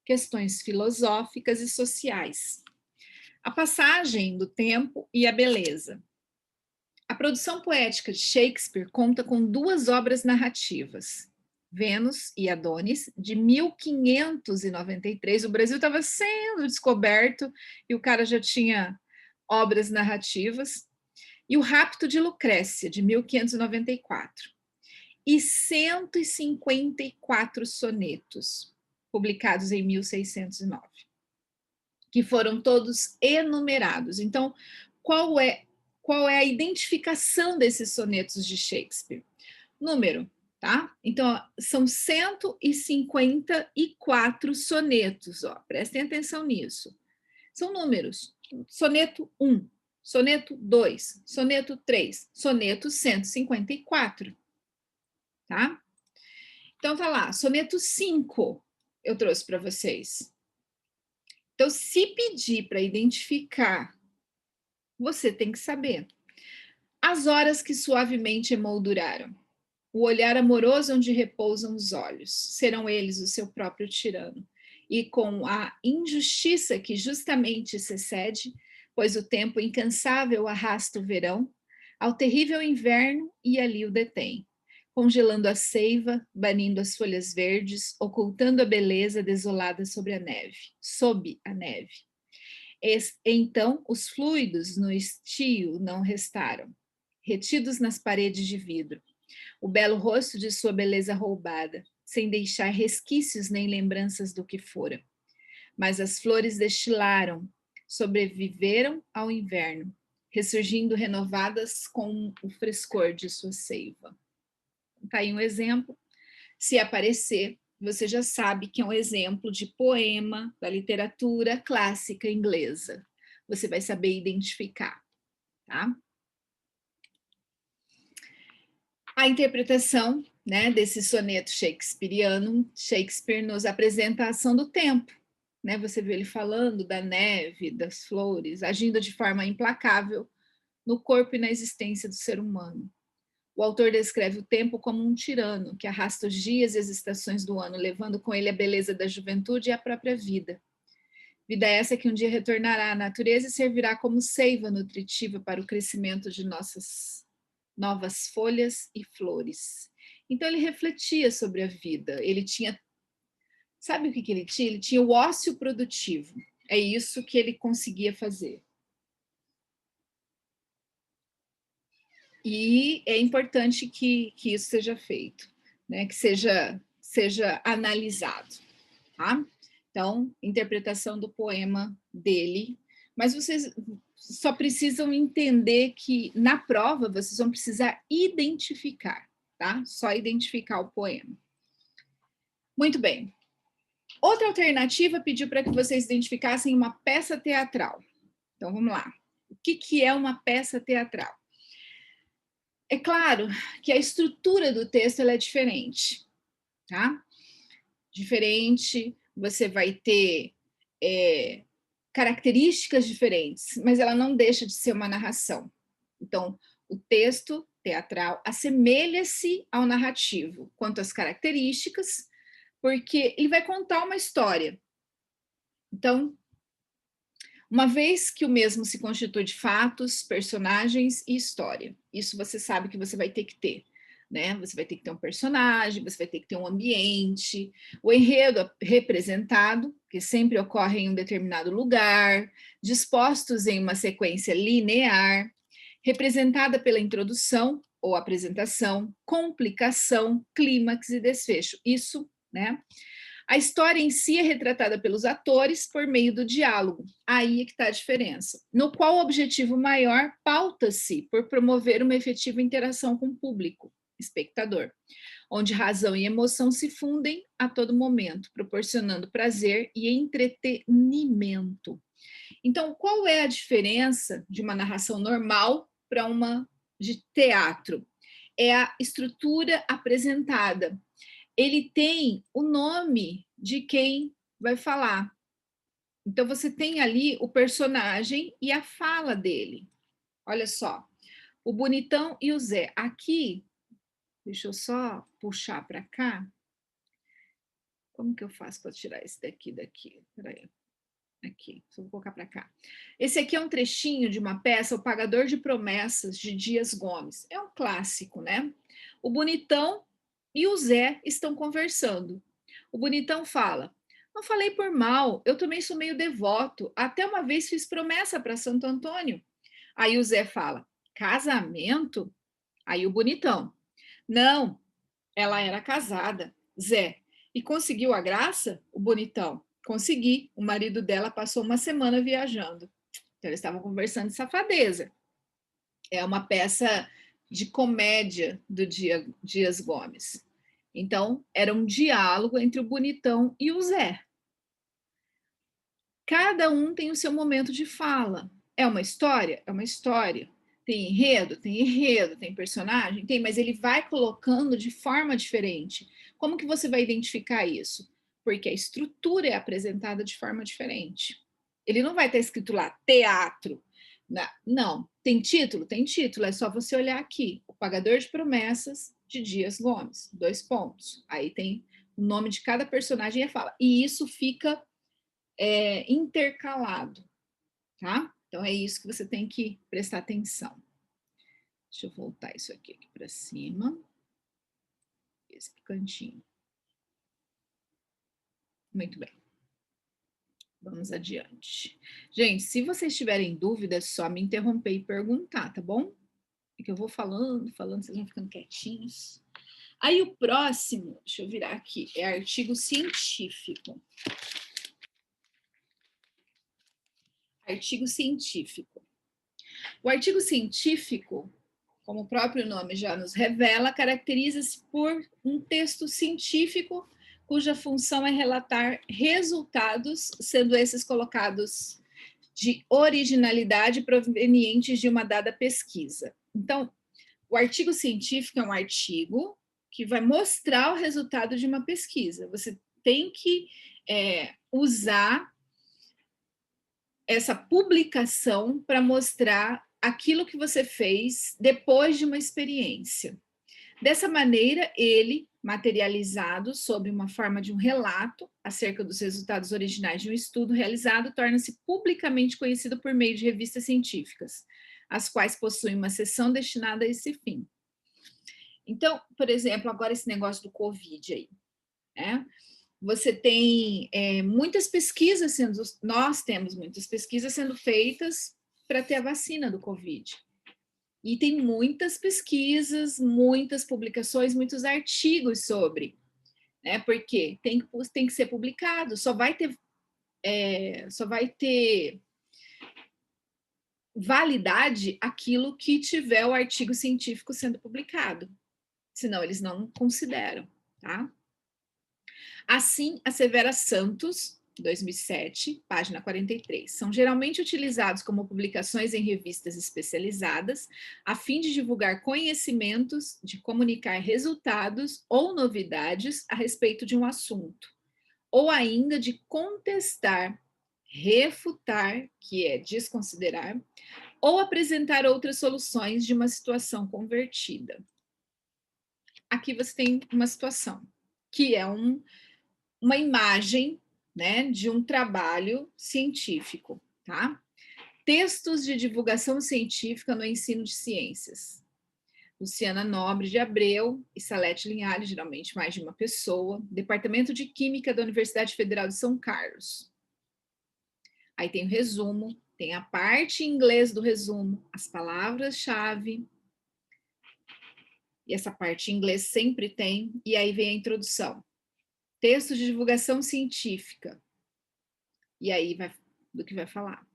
questões filosóficas e sociais, a passagem do tempo e a beleza. A produção poética de Shakespeare conta com 2 obras narrativas, Vênus e Adonis, de 1593. O Brasil estava sendo descoberto e o cara já tinha obras narrativas. E O Rapto de Lucrécia, de 1594. E 154 sonetos, publicados em 1609, que foram todos enumerados. Então, qual é a identificação desses sonetos de Shakespeare? Número, tá? Então, são 154 sonetos, ó, prestem atenção nisso. São números. Soneto 1, soneto 2, soneto 3, soneto 154, tá? Então, tá lá, soneto 5 eu trouxe para vocês. Então, se pedir para identificar, você tem que saber. As horas que suavemente emolduraram, o olhar amoroso onde repousam os olhos, serão eles o seu próprio tirano. E com a injustiça que justamente se cede, pois o tempo incansável arrasta o verão, ao terrível inverno e ali o detém, congelando a seiva, banindo as folhas verdes, ocultando a beleza desolada sobre a neve, sob a neve. Então os fluidos no estio não restaram, retidos nas paredes de vidro, o belo rosto de sua beleza roubada, sem deixar resquícios nem lembranças do que fora. Mas as flores destilaram, sobreviveram ao inverno, ressurgindo renovadas com o frescor de sua seiva. Está aí um exemplo. Se aparecer, você já sabe que é um exemplo de poema da literatura clássica inglesa. Você vai saber identificar, tá? A interpretação, né, desse soneto shakespeariano, Shakespeare nos apresenta a ação do tempo, né? Você vê ele falando da neve, das flores, agindo de forma implacável no corpo e na existência do ser humano. O autor descreve o tempo como um tirano que arrasta os dias e as estações do ano, levando com ele a beleza da juventude e a própria vida. Vida essa que um dia retornará à natureza e servirá como seiva nutritiva para o crescimento de nossas novas folhas e flores. Então ele refletia sobre a vida. Ele tinha, sabe o que ele tinha? Ele tinha o ócio produtivo. É isso que ele conseguia fazer. E é importante que isso seja feito, né? Que seja analisado, tá? Então, interpretação do poema dele. Mas vocês só precisam entender que na prova vocês vão precisar identificar, tá? Só identificar o poema. Muito bem. Outra alternativa pediu para que vocês identificassem uma peça teatral. Então, vamos lá. O que é uma peça teatral? É claro que a estrutura do texto ela é diferente, tá? Diferente, você vai ter características diferentes, mas ela não deixa de ser uma narração. Então, o texto teatral assemelha-se ao narrativo quanto às características, porque ele vai contar uma história. Então, uma vez que o mesmo se constitui de fatos, personagens e história, isso você sabe que você vai ter que ter, né? Você vai ter que ter um personagem, você vai ter que ter um ambiente, o enredo representado, que sempre ocorre em um determinado lugar, dispostos em uma sequência linear, representada pela introdução ou apresentação, complicação, clímax e desfecho. Isso, né? A história em si é retratada pelos atores por meio do diálogo. Aí é que está a diferença. No qual o objetivo maior pauta-se por promover uma efetiva interação com o público, espectador, onde razão e emoção se fundem a todo momento, proporcionando prazer e entretenimento. Então, qual é a diferença de uma narração normal para uma de teatro? É a estrutura apresentada. Ele tem o nome de quem vai falar. Então, você tem ali o personagem e a fala dele. Olha só, o Bonitão e o Zé. Aqui, deixa eu só puxar para cá. Como que eu faço para tirar esse daqui? Peraí. Aqui, só vou colocar para cá. Esse aqui é um trechinho de uma peça, O Pagador de Promessas, de Dias Gomes. É um clássico, né? O Bonitão e o Zé estão conversando. O Bonitão fala: não falei por mal, eu também sou meio devoto. Até uma vez fiz promessa para Santo Antônio. Aí o Zé fala: casamento? Aí o Bonitão: não, ela era casada. Zé: e conseguiu a graça? O Bonitão: consegui. O marido dela passou uma semana viajando. Então, eles estavam conversando de safadeza. É uma peça de comédia do Dias Gomes. Então, era um diálogo entre o Bonitão e o Zé. Cada um tem o seu momento de fala. É uma história? É uma história. Tem enredo? Tem enredo. Tem personagem? Tem, mas ele vai colocando de forma diferente. Como que você vai identificar isso? Porque a estrutura é apresentada de forma diferente. Ele não vai estar escrito lá, teatro. Não. Tem título? Tem título. É só você olhar aqui. O Pagador de Promessas, de Dias Gomes. 2 pontos. Aí tem o nome de cada personagem e a fala. E isso fica intercalado, tá? Então é isso que você tem que prestar atenção. Deixa eu voltar isso aqui para cima. Esse cantinho. Muito bem. Vamos adiante. Gente, se vocês tiverem dúvidas, só me interromper e perguntar, tá bom? É que eu vou falando, vocês vão ficando quietinhos. Aí o próximo, deixa eu virar aqui, é artigo científico. Artigo científico. O artigo científico, como o próprio nome já nos revela, caracteriza-se por um texto científico cuja função é relatar resultados, sendo esses colocados de originalidade provenientes de uma dada pesquisa. Então, O artigo científico é um artigo que vai mostrar o resultado de uma pesquisa. Você tem que usar essa publicação para mostrar aquilo que você fez depois de uma experiência. Dessa maneira, ele, materializado sob uma forma de um relato acerca dos resultados originais de um estudo realizado, torna-se publicamente conhecido por meio de revistas científicas, as quais possuem uma seção destinada a esse fim. Então, por exemplo, agora esse negócio do Covid aí, né? Você tem muitas pesquisas nós temos muitas pesquisas sendo feitas para ter a vacina do Covid. E tem muitas pesquisas, muitas publicações, muitos artigos sobre, né? Porque tem que ser publicado, só vai ter validade aquilo que tiver o artigo científico sendo publicado, senão eles não consideram, tá? Assim, assevera Santos, 2007, página 43. São geralmente utilizados como publicações em revistas especializadas, a fim de divulgar conhecimentos, de comunicar resultados ou novidades a respeito de um assunto, ou ainda de contestar, refutar, que é desconsiderar, ou apresentar outras soluções de uma situação convertida. Aqui você tem uma situação, que é uma imagem, né, de um trabalho científico, tá? Textos de divulgação científica no ensino de ciências. Luciana Nobre de Abreu e Salete Linhares, geralmente mais de uma pessoa, Departamento de Química da Universidade Federal de São Carlos. Aí tem o resumo, tem a parte em inglês do resumo, as palavras-chave, e essa parte em inglês sempre tem, e aí vem a introdução. Texto de divulgação científica. E aí do que vai falar.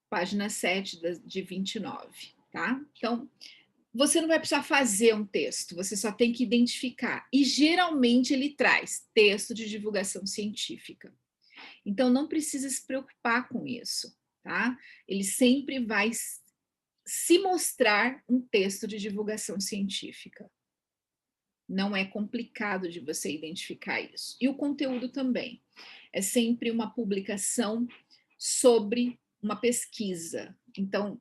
Página 7 de 29, tá? Então, você não vai precisar fazer um texto, você só tem que identificar. E geralmente ele traz texto de divulgação científica. Então, não precisa se preocupar com isso, tá? Ele sempre vai se mostrar um texto de divulgação científica. Não é complicado de você identificar isso. E o conteúdo também. É sempre uma publicação sobre uma pesquisa. Então,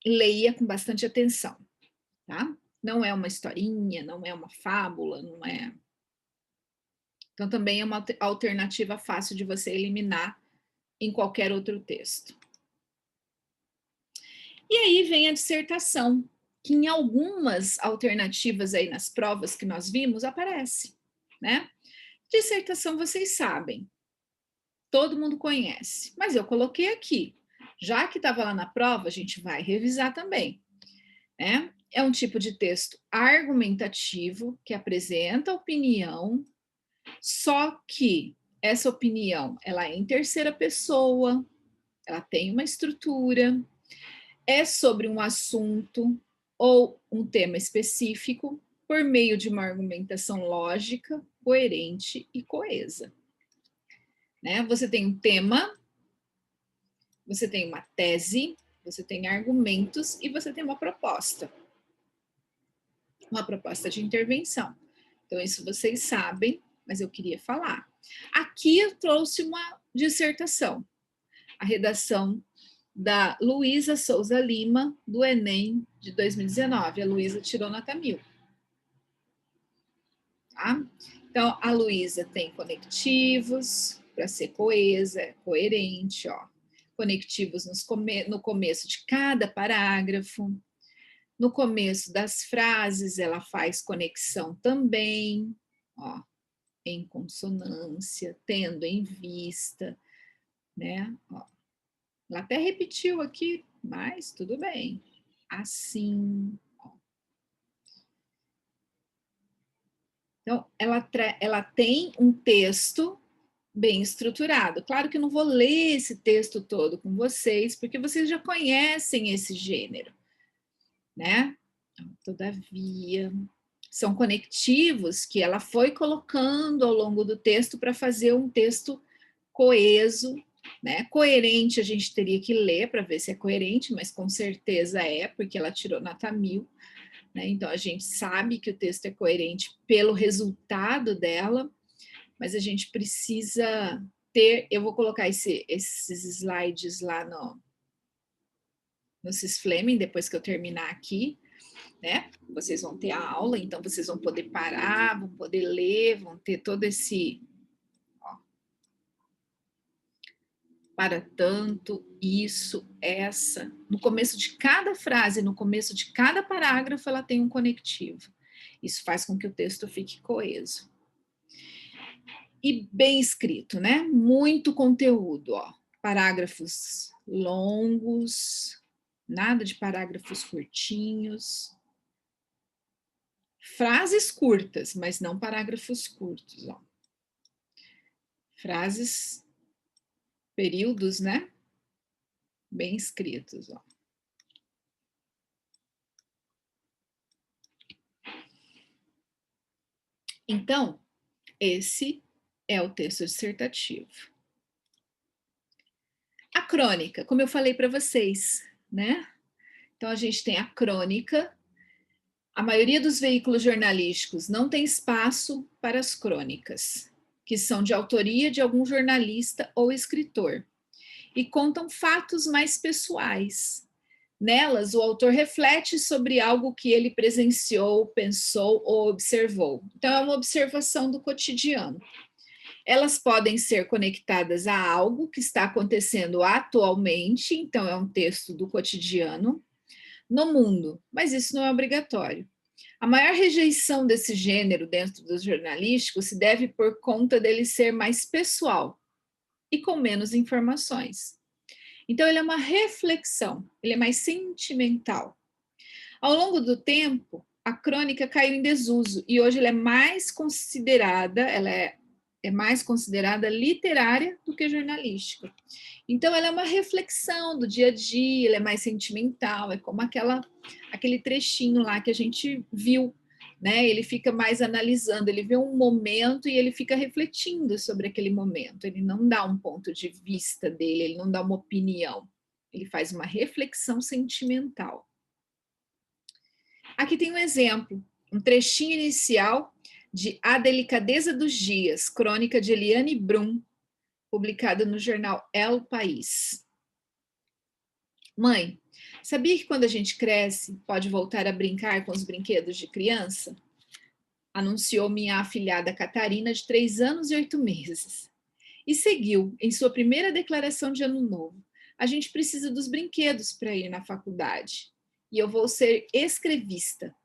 leia com bastante atenção, tá? Não é uma historinha, não é uma fábula, não é. Então, também é uma alternativa fácil de você eliminar em qualquer outro texto. E aí vem a dissertação, que em algumas alternativas aí nas provas que nós vimos aparece, né? Dissertação vocês sabem, todo mundo conhece, mas eu coloquei aqui. Já que estava lá na prova, a gente vai revisar também, né? É um tipo de texto argumentativo que apresenta opinião, só que essa opinião, ela é em terceira pessoa, ela tem uma estrutura, é sobre um assunto ou um tema específico por meio de uma argumentação lógica, coerente e coesa. Né? Você tem um tema, você tem uma tese, você tem argumentos e você tem uma proposta de intervenção. Então, isso vocês sabem, mas eu queria falar. Aqui eu trouxe uma dissertação, a redação da Luísa Souza Lima, do Enem de 2019. A Luísa tirou nota 1000. Tá? Então, a Luísa tem conectivos para ser coesa, coerente, ó. Conectivos no começo de cada parágrafo. No começo das frases, ela faz conexão também, ó, em consonância, tendo em vista, né? Ó, ela até repetiu aqui, mas tudo bem. Assim. Ó. Então, ela tem um texto bem estruturado. Claro que eu não vou ler esse texto todo com vocês, porque vocês já conhecem esse gênero, né? Todavia, são conectivos que ela foi colocando ao longo do texto para fazer um texto coeso né? Coerente a gente teria que ler para ver se é coerente, mas com certeza é, porque ela tirou nota 1000, né? Então a gente sabe que o texto é coerente pelo resultado dela, mas a gente precisa ter. Eu vou colocar esses slides lá no Sysflaming depois que eu terminar aqui, né? Vocês vão ter a aula, então vocês vão poder parar, vão poder ler, vão ter todo esse. Ó, para tanto, isso, essa. No começo de cada frase, no começo de cada parágrafo, ela tem um conectivo. Isso faz com que o texto fique coeso. E bem escrito, né? Muito conteúdo, ó. Parágrafos longos, nada de parágrafos curtinhos. Frases curtas, mas não parágrafos curtos, ó. Frases, períodos, né? Bem escritos, ó. Então, esse é o texto dissertativo. A crônica, como eu falei para vocês, né? Então, a gente tem a crônica. A maioria dos veículos jornalísticos não tem espaço para as crônicas, que são de autoria de algum jornalista ou escritor, e contam fatos mais pessoais. Nelas, o autor reflete sobre algo que ele presenciou, pensou ou observou. Então, é uma observação do cotidiano. Elas podem ser conectadas a algo que está acontecendo atualmente, então é um texto do cotidiano, no mundo, mas isso não é obrigatório. A maior rejeição desse gênero dentro do jornalístico se deve por conta dele ser mais pessoal e com menos informações. Então, ele é uma reflexão, ele é mais sentimental. Ao longo do tempo, a crônica caiu em desuso e hoje ela é mais considerada, é mais considerada literária do que jornalística. Então, ela é uma reflexão do dia a dia, ela é mais sentimental, é como aquele trechinho lá que a gente viu, né? Ele fica mais analisando, ele vê um momento e ele fica refletindo sobre aquele momento. Ele não dá um ponto de vista dele, ele não dá uma opinião, ele faz uma reflexão sentimental. Aqui tem um exemplo, um trechinho inicial de A Delicadeza dos Dias, crônica de Eliane Brum, publicada no jornal El País. Mãe, sabia que quando a gente cresce, pode voltar a brincar com os brinquedos de criança? Anunciou minha afilhada Catarina, de 3 anos e 8 meses. E seguiu, em sua primeira declaração de ano novo. A gente precisa dos brinquedos para ir na faculdade. E eu vou ser escrevista.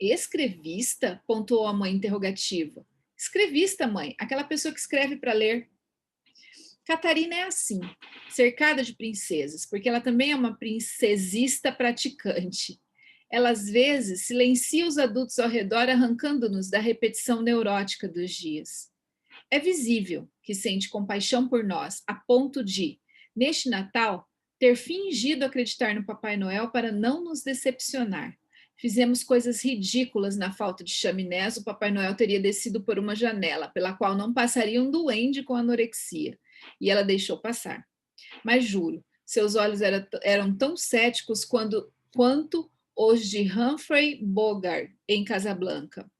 Escrevista? Pontuou a mãe interrogativa. Escrevista, mãe, aquela pessoa que escreve para ler. Catarina é assim, cercada de princesas, porque ela também é uma princesista praticante. Ela, às vezes, silencia os adultos ao redor, arrancando-nos da repetição neurótica dos dias. É visível que sente compaixão por nós, a ponto de, neste Natal, ter fingido acreditar no Papai Noel para não nos decepcionar. Fizemos coisas ridículas na falta de chaminés, o Papai Noel teria descido por uma janela, pela qual não passaria um duende com anorexia. E ela deixou passar. Mas juro, seus olhos eram tão céticos quanto os de Humphrey Bogart em Casablanca.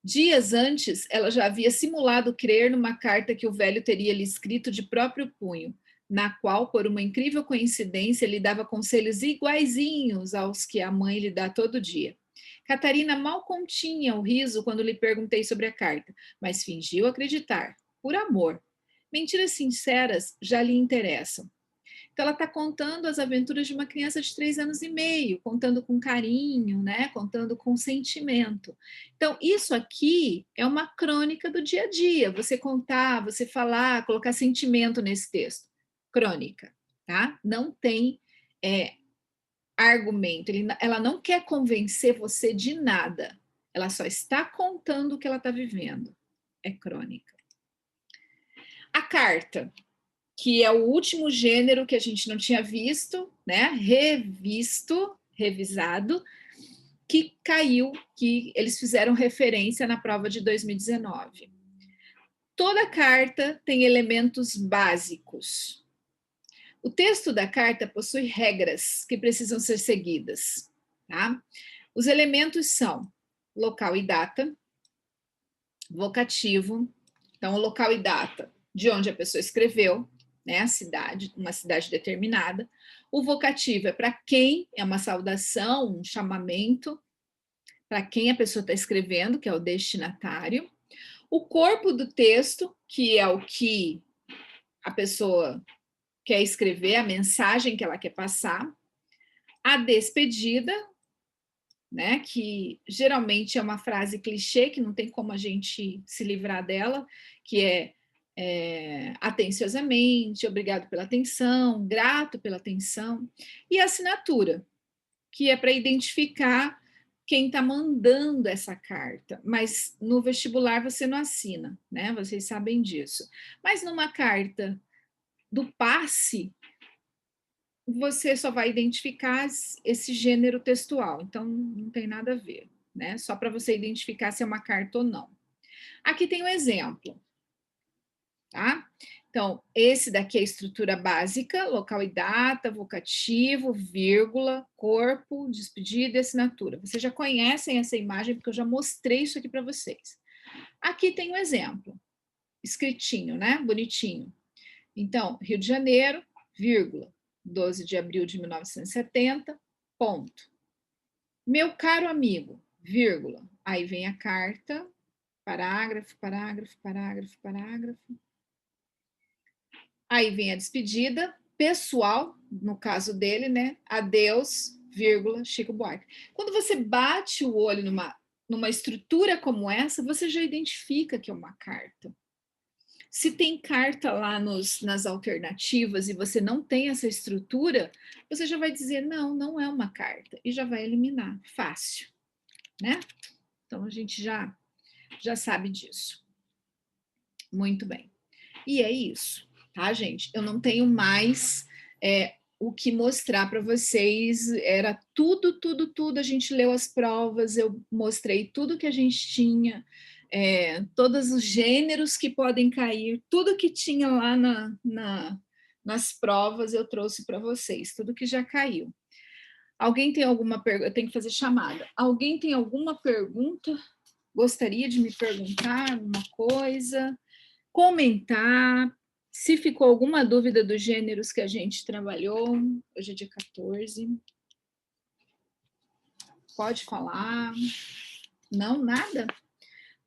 Dias antes, ela já havia simulado crer numa carta que o velho teria lhe escrito de próprio punho, na qual, por uma incrível coincidência, lhe dava conselhos iguaizinhos aos que a mãe lhe dá todo dia. Catarina mal continha o riso quando lhe perguntei sobre a carta, mas fingiu acreditar, por amor. Mentiras sinceras já lhe interessam. Então, ela está contando as aventuras de uma criança de 3 anos e meio, contando com carinho, né? Contando com sentimento. Então, isso aqui é uma crônica do dia a dia. Você contar, você falar, colocar sentimento nesse texto. Crônica, tá? Não tem argumento. Ela não quer convencer você de nada. Ela só está contando o que ela está vivendo. É crônica. A carta, que é o último gênero que a gente não tinha visto, né? Revisado, que caiu, que eles fizeram referência na prova de 2019. Toda carta tem elementos básicos. O texto da carta possui regras que precisam ser seguidas, tá? Os elementos são local e data, vocativo, então o local e data de onde a pessoa escreveu, né, a cidade, uma cidade determinada. O vocativo é para quem, é uma saudação, um chamamento, para quem a pessoa está escrevendo, que é o destinatário. O corpo do texto, que é o que a pessoa quer escrever, a mensagem que ela quer passar. A despedida, né, que geralmente é uma frase clichê, que não tem como a gente se livrar dela, que é atenciosamente, obrigado pela atenção, grato pela atenção. E a assinatura, que é para identificar quem está mandando essa carta, mas no vestibular você não assina, né? Vocês sabem disso. Mas numa carta do passe, você só vai identificar esse gênero textual, então não tem nada a ver, né? Só para você identificar se é uma carta ou não. Aqui tem um exemplo, tá? Então, esse daqui é a estrutura básica, local e data, vocativo, vírgula, corpo, despedida e assinatura. Vocês já conhecem essa imagem, porque eu já mostrei isso aqui para vocês. Aqui tem um exemplo, escritinho, né? Bonitinho. Então, Rio de Janeiro, vírgula, 12 de abril de 1970, ponto. Meu caro amigo, vírgula. Aí vem a carta, parágrafo, parágrafo, parágrafo, parágrafo. Aí vem a despedida pessoal, no caso dele, né? Adeus, vírgula, Chico Buarque. Quando você bate o olho numa estrutura como essa, você já identifica que é uma carta. Se tem carta lá nas alternativas e você não tem essa estrutura, você já vai dizer, não, não é uma carta, e já vai eliminar, fácil, né? Então, a gente já sabe disso. Muito bem. E é isso, tá, gente? Eu não tenho mais o que mostrar para vocês, era tudo, a gente leu as provas, eu mostrei tudo que a gente tinha, todos os gêneros que podem cair, tudo que tinha lá nas provas eu trouxe para vocês, tudo que já caiu. Alguém tem alguma pergunta? Eu tenho que fazer chamada. Alguém tem alguma pergunta? Gostaria de me perguntar alguma coisa? Comentar? Se ficou alguma dúvida dos gêneros que a gente trabalhou, hoje é dia 14. Pode falar. Não, nada?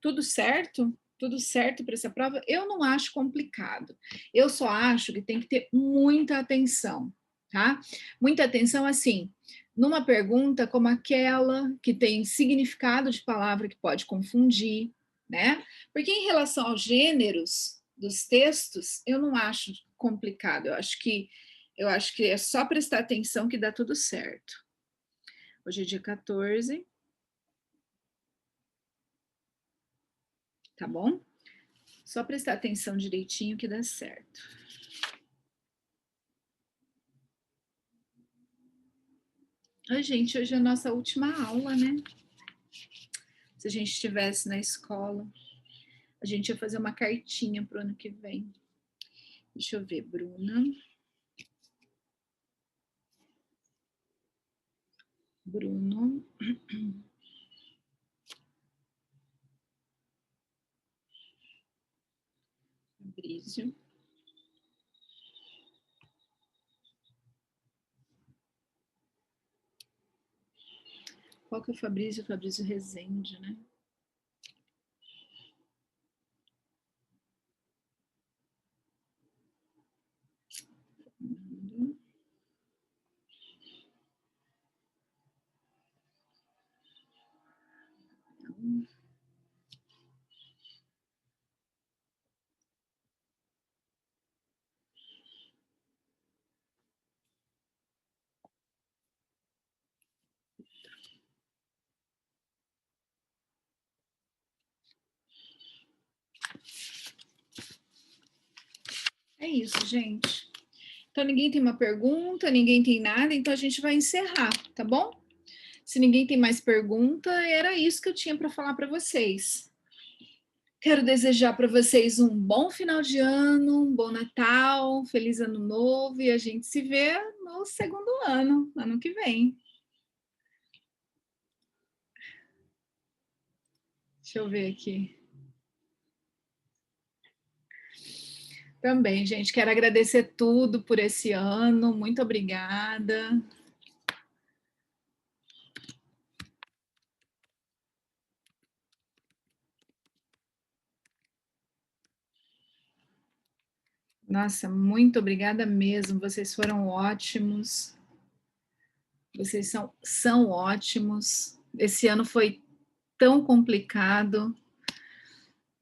Tudo certo? Tudo certo para essa prova? Eu não acho complicado. Eu só acho que tem que ter muita atenção, tá? Muita atenção, assim, numa pergunta como aquela que tem significado de palavra que pode confundir, né? Porque em relação aos gêneros dos textos, eu não acho complicado. Eu acho que é só prestar atenção que dá tudo certo. Hoje é dia 14. Tá bom? Só prestar atenção direitinho que dá certo. Ai, gente, hoje é a nossa última aula, né? Se a gente estivesse na escola, a gente ia fazer uma cartinha pro ano que vem. Deixa eu ver, Bruna. Bruno. Fabrício. Qual que é o Fabrício? O Fabrício Rezende, né? É isso, gente. Então, ninguém tem uma pergunta, ninguém tem nada, então a gente vai encerrar, tá bom? Se ninguém tem mais pergunta, era isso que eu tinha para falar para vocês. Quero desejar para vocês um bom final de ano, um bom Natal, um feliz ano novo e a gente se vê no segundo ano, ano que vem. Deixa eu ver aqui. Também, gente, quero agradecer tudo por esse ano. Muito obrigada. Nossa, muito obrigada mesmo. Vocês foram ótimos. Vocês são ótimos. Esse ano foi tão complicado.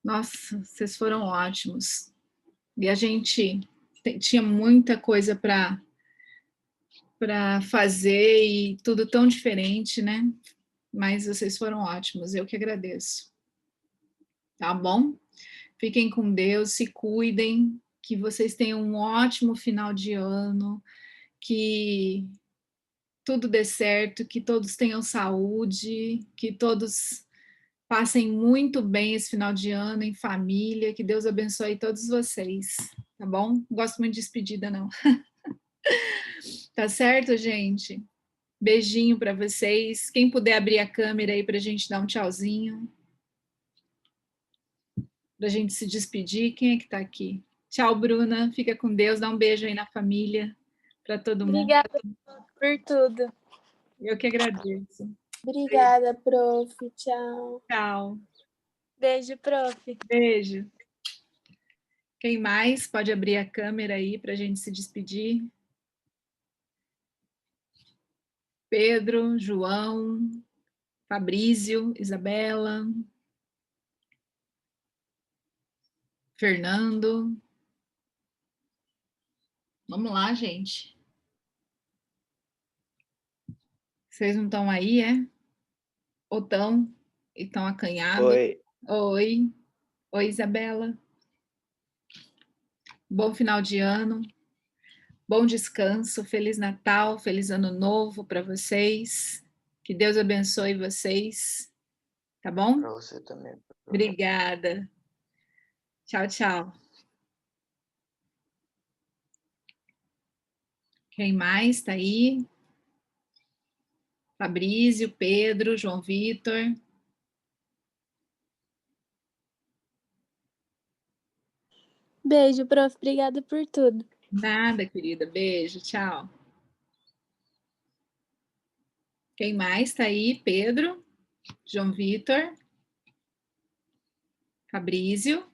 Nossa, vocês foram ótimos. E a gente tinha muita coisa para fazer e tudo tão diferente, né? Mas vocês foram ótimos. Eu que agradeço. Tá bom? Fiquem com Deus, se cuidem, que vocês tenham um ótimo final de ano, que tudo dê certo, que todos tenham saúde, que todos passem muito bem esse final de ano em família, que Deus abençoe todos vocês, tá bom? Não gosto muito de despedida, não. Tá certo, gente? Beijinho para vocês. Quem puder abrir a câmera aí para a gente dar um tchauzinho, para a gente se despedir. Quem é que está aqui? Tchau, Bruna. Fica com Deus. Dá um beijo aí na família, para todo mundo. Obrigada por tudo. Eu que agradeço. Obrigada, prof. Tchau. Tchau. Beijo, prof. Beijo. Quem mais pode abrir a câmera aí para a gente se despedir? Pedro, João, Fabrício, Isabela, Fernando. Vamos lá, gente. Vocês não estão aí, é? Ou estão? E estão acanhados? Oi. Oi. Oi, Isabela. Bom final de ano. Bom descanso. Feliz Natal. Feliz Ano Novo para vocês. Que Deus abençoe vocês. Tá bom? Para você também. Obrigada. Tchau, tchau. Quem mais está aí? Fabrício, Pedro, João Vitor. Beijo, prof. Obrigada por tudo. Nada, querida. Beijo, tchau. Quem mais está aí? Pedro, João Vitor, Fabrício.